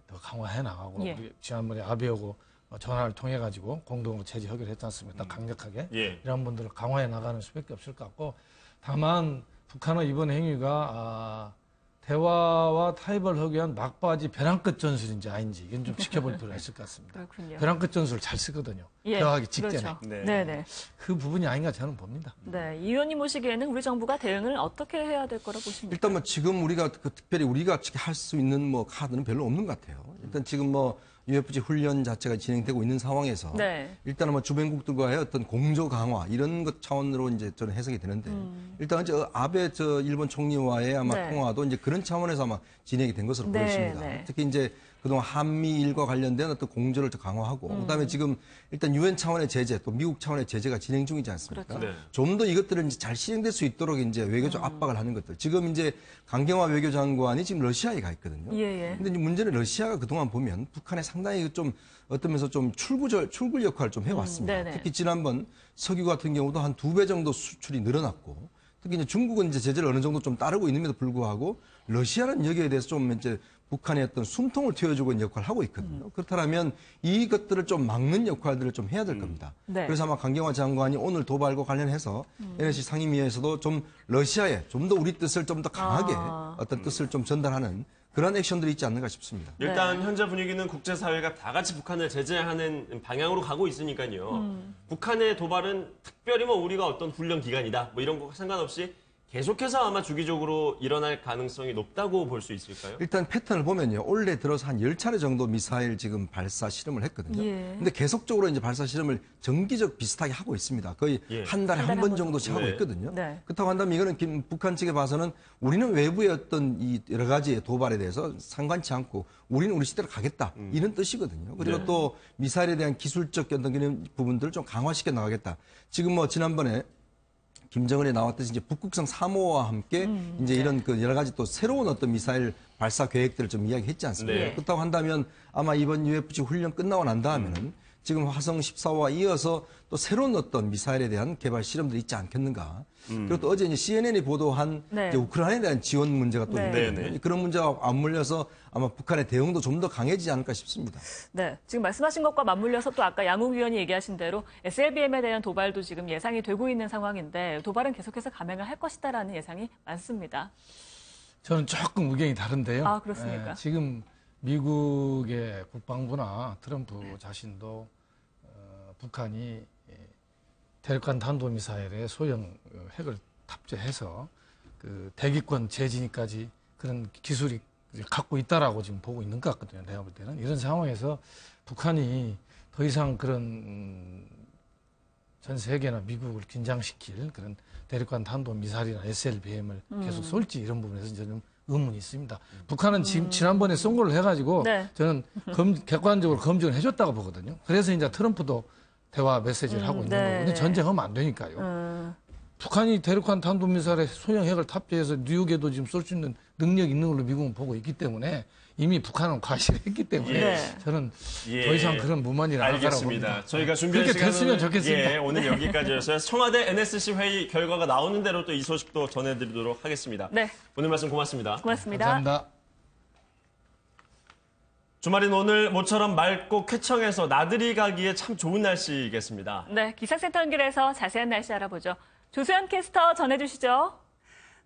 더 강화해 나가고 우리 지난번에 아베하고 전화를 통해 가지고 공동으로 제재 협의를 했지 않습니까? 강력하게 이런 분들을 강화해 나가는 수밖에 없을 것 같고 다만 북한의 이번 행위가 대화와 타협을 하기 위한 막바지 벼랑 끝 전술인지 아닌지 이건 좀 지켜볼 필요가 있을 것 같습니다. 벼랑 끝 전술 잘 쓰거든요. 대화하기 직전에. 그렇죠. 그 부분이 아닌가 저는 봅니다. 네, 이 의원님 보시기에는 우리 정부가 대응을 어떻게 해야 될 거라고 보십니까? 일단 뭐 지금 우리가 특별히 우리가 할 수 있는 뭐 카드는 별로 없는 것 같아요. 일단 지금 뭐 UFG 훈련 자체가 진행되고 있는 상황에서 일단은 뭐 주변국들과의 어떤 공조 강화 이런 것 차원으로 이제 저는 해석이 되는데 일단 이제 아베 일본 총리와의 아마 통화도 이제 그런 차원에서 아마 진행이 된 것으로 보여집니다. 특히 이제 그동안 한미일과 관련된 어떤 공조를 더 강화하고 그다음에 지금 일단 유엔 차원의 제재 또 미국 차원의 제재가 진행 중이지 않습니까? 그렇죠. 네. 좀 더 이것들은 이제 잘 실행될 수 있도록 이제 외교적 압박을 하는 것들. 지금 이제 강경화 외교장관이 지금 러시아에 가 있거든요. 예. 근데 이제 문제는 러시아가 그동안 보면 북한에 상당히 좀 어떤 면에서 좀 출굴 역할을 좀 해왔습니다. 특히 지난번 석유 같은 경우도 한 2배 정도 수출이 늘어났고 특히 이제 중국은 이제 제재를 어느 정도 좀 따르고 있는데도 불구하고 러시아는 여기에 대해서 좀 이제 북한의 어떤 숨통을 틔워주고 있는 역할을 하고 있거든요. 그렇다면 이것들을 좀 막는 역할들을 좀 해야 될 겁니다. 그래서 아마 강경화 장관이 오늘 도발과 관련해서 NSC 상임위에서도 좀 러시아에 좀 더 우리 뜻을 좀 더 강하게 어떤 뜻을 좀 전달하는 그런 액션들이 있지 않는가 싶습니다. 일단 현재 분위기는 국제사회가 다 같이 북한을 제재하는 방향으로 가고 있으니까요. 북한의 도발은 특별히 뭐 우리가 어떤 훈련 기간이다 뭐 이런 거 상관없이 계속해서 아마 주기적으로 일어날 가능성이 높다고 볼 수 있을까요? 일단 패턴을 보면요. 올해 들어서 한 10차례 정도 미사일 지금 발사 실험을 했거든요. 근데 계속적으로 이제 발사 실험을 정기적 비슷하게 하고 있습니다. 거의 한 달에 한 번 정도씩 하고 있거든요. 그렇다고 한다면 이거는 북한 측에 봐서는 우리는 외부의 어떤 이 여러 가지의 도발에 대해서 상관치 않고 우리는 우리 시대로 가겠다. 이런 뜻이거든요. 그리고 또 미사일에 대한 기술적 어떤 그런 부분들을 좀 강화시켜 나가겠다. 지금 뭐 지난번에 김정은에 나왔듯이 이제 북극성 3호와 함께 이제 이런 그 여러 가지 또 새로운 어떤 미사일 발사 계획들을 좀 이야기했지 않습니까? 그렇다고 한다면 아마 이번 UFC 훈련 끝나고 난 다음에는 지금 화성 14호와 이어서 또 새로운 어떤 미사일에 대한 개발 실험들이 있지 않겠는가. 그리고 또 어제 이제 CNN이 보도한 이제 우크라이나에 대한 지원 문제가 또 있거든요. 그런 문제와 맞물려서 아마 북한의 대응도 좀 더 강해지지 않을까 싶습니다. 네, 지금 말씀하신 것과 맞물려서 또 아까 양욱 위원이 얘기하신 대로 SLBM에 대한 도발도 지금 예상이 되고 있는 상황인데 도발은 계속해서 감행을 할 것이다라는 예상이 많습니다. 저는 조금 의견이 다른데요. 아, 그렇습니까? 지금 미국의 국방부나 트럼프 자신도 북한이 대륙간 탄도미사일에 소형 핵을 탑재해서 그 대기권 재진입까지 그런 기술이 갖고 있다라고 지금 보고 있는 것 같거든요. 내가 볼 때는 이런 상황에서 북한이 더 이상 그런 전 세계나 미국을 긴장시킬 그런 대륙간 탄도미사일이나 SLBM을 계속 쏠지 이런 부분에서 저는 의문이 있습니다. 북한은 지금 지난번에 선거를 해가지고 저는 객관적으로 검증을 해줬다고 보거든요. 그래서 이제 트럼프도 대화 메시지를 하고 있는 거고. 근데 전쟁하면 안 되니까요. 북한이 대륙간 탄도미사일에 소형 핵을 탑재해서 뉴욕에도 지금 쏠 수 있는 능력이 있는 걸로 미국은 보고 있기 때문에 이미 북한은 과시를 했기 때문에 저는 더 이상 그런 무만이 나갈 거라고 봅니다. 알겠습니다. 저희가 준비한 그렇게 됐으면 좋겠습니다. 오늘 여기까지였어요. 청와대 NSC 회의 결과가 나오는 대로 또 이 소식도 전해드리도록 하겠습니다. 오늘 말씀 고맙습니다. 고맙습니다. 감사합니다. 주말인 오늘 모처럼 맑고 쾌청해서 나들이 가기에 참 좋은 날씨겠습니다. 네, 기상센터 연결해서 자세한 날씨 알아보죠. 조수연 캐스터 전해주시죠.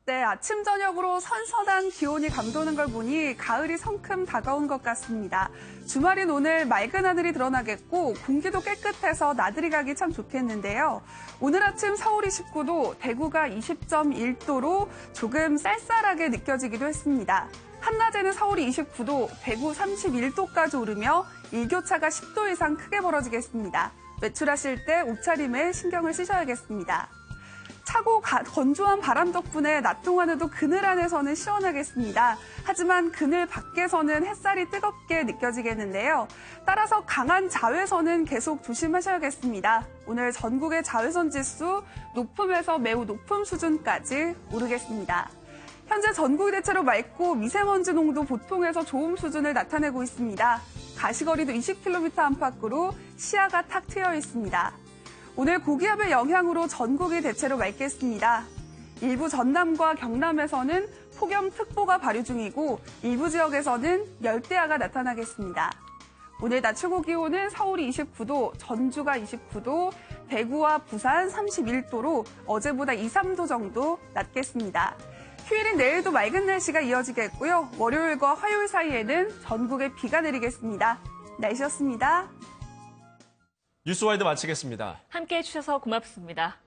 네, 아침 저녁으로 선선한 기온이 감도는 걸 보니 가을이 성큼 다가온 것 같습니다. 주말인 오늘 맑은 하늘이 드러나겠고 공기도 깨끗해서 나들이 가기 참 좋겠는데요. 오늘 아침 서울이 19도, 대구가 20.1도로 조금 쌀쌀하게 느껴지기도 했습니다. 한낮에는 서울이 29도, 대구 31도까지 오르며 일교차가 10도 이상 크게 벌어지겠습니다. 외출하실 때 옷차림에 신경을 쓰셔야겠습니다. 차고 건조한 바람 덕분에 낮 동안에도 그늘 안에서는 시원하겠습니다. 하지만 그늘 밖에서는 햇살이 뜨겁게 느껴지겠는데요. 따라서 강한 자외선은 계속 조심하셔야겠습니다. 오늘 전국의 자외선 지수 높음에서 매우 높음 수준까지 오르겠습니다. 현재 전국이 대체로 맑고 미세먼지 농도 보통에서 좋음 수준을 나타내고 있습니다. 가시거리도 20km 안팎으로 시야가 탁 트여 있습니다. 오늘 고기압의 영향으로 전국이 대체로 맑겠습니다. 일부 전남과 경남에서는 폭염특보가 발효 중이고 일부 지역에서는 열대야가 나타나겠습니다. 오늘 낮 최고 기온은 서울이 29도, 전주가 29도, 대구와 부산 31도로 어제보다 2, 3도 정도 낮겠습니다. 휴일인 내일도 맑은 날씨가 이어지겠고요. 월요일과 화요일 사이에는 전국에 비가 내리겠습니다. 날씨였습니다. 뉴스와이드 마치겠습니다. 함께해 주셔서 고맙습니다.